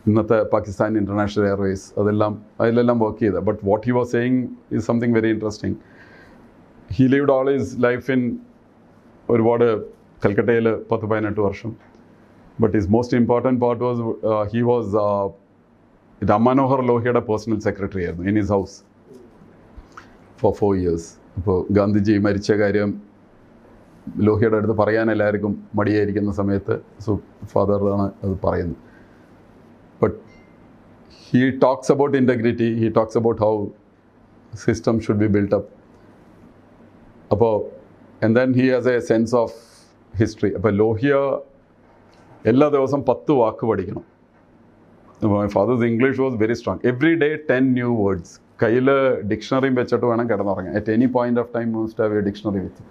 ഇന്നത്തെ Pakistan international airways അതിലെല്ലാം work ചെയ്ത. But what he was saying is something very interesting. He lived all his life in ഒരുപാട് കൽക്കട്ടയിൽ 10-18 വർഷം. But his most important part was he was Ram Manohar ലോഹിയുടെ personal secretary ആയിരുന്നു in his house for 4 years. അപ്പോൾ ഗാന്ധിജി മരിച്ച കാര്യം ലോഹിയുടെ അടുത്ത് പറയാൻ എല്ലാവർക്കും മടിയായിരിക്കുന്ന സമയത്ത് ഫാദറാണ് അത് പറയുന്നത്. But he talks about integrity, he talks about how system should be built up. അപ്പോൾ and then he has a sense of history. അപ്പോൾ ലോഹിയ എല്ലാ ദിവസവും 10 വാക്ക് പഠിക്കണം. My father's English was very strong. Every day 10 new words. കയ്യിൽ ഡിക്ഷണറിയും വെച്ചിട്ട് വേണം കിടന്നുറങ്ങാൻ. At any point of time must have a dictionary with you.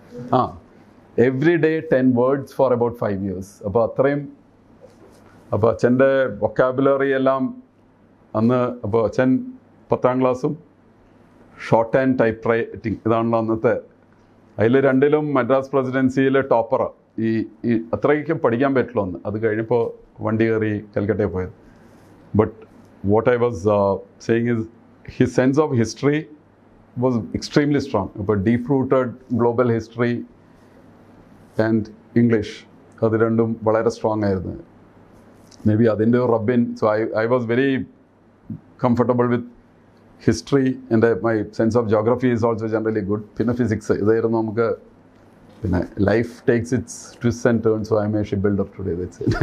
Every day 10 words for about 5 years. അപ്പോൾ അത്രയും. അപ്പോൾ അച്ഛൻ്റെ വൊക്കാബുലറി എല്ലാം അന്ന്. അപ്പോൾ അച്ഛൻ 10ാം ക്ലാസ്സും ഷോർട്ട് ആൻഡ് ടൈപ്പ് റൈറ്റിംഗ് ഇതാണല്ലോ അന്നത്തെ. അതിൽ 2ലും മദ്രാസ് പ്രസിഡൻസിയിൽ ടോപ്പറാണ്. ഈ അത്രയ്ക്കും പഠിക്കാൻ പറ്റുള്ളൂ അന്ന്. അത് കഴിഞ്ഞപ്പോൾ വണ്ടി കയറി കൽക്കട്ടയിൽ പോയത്. But what I was saying is his sense of history was extremely strong. But deep-rooted global history and English, അത് രണ്ടും വളരെ സ്ട്രോങ് ആയിരുന്നു. മേ ബി അതിൻ്റെ ഒരു റബ്ബിൻ. So I was very comfortable with history, and my sense of geography is also generally good. പിന്നെ physics ഇതായിരുന്നു നമുക്ക്. പിന്നെ life takes its twists and turns, so I'm a shipbuilder today. That's it.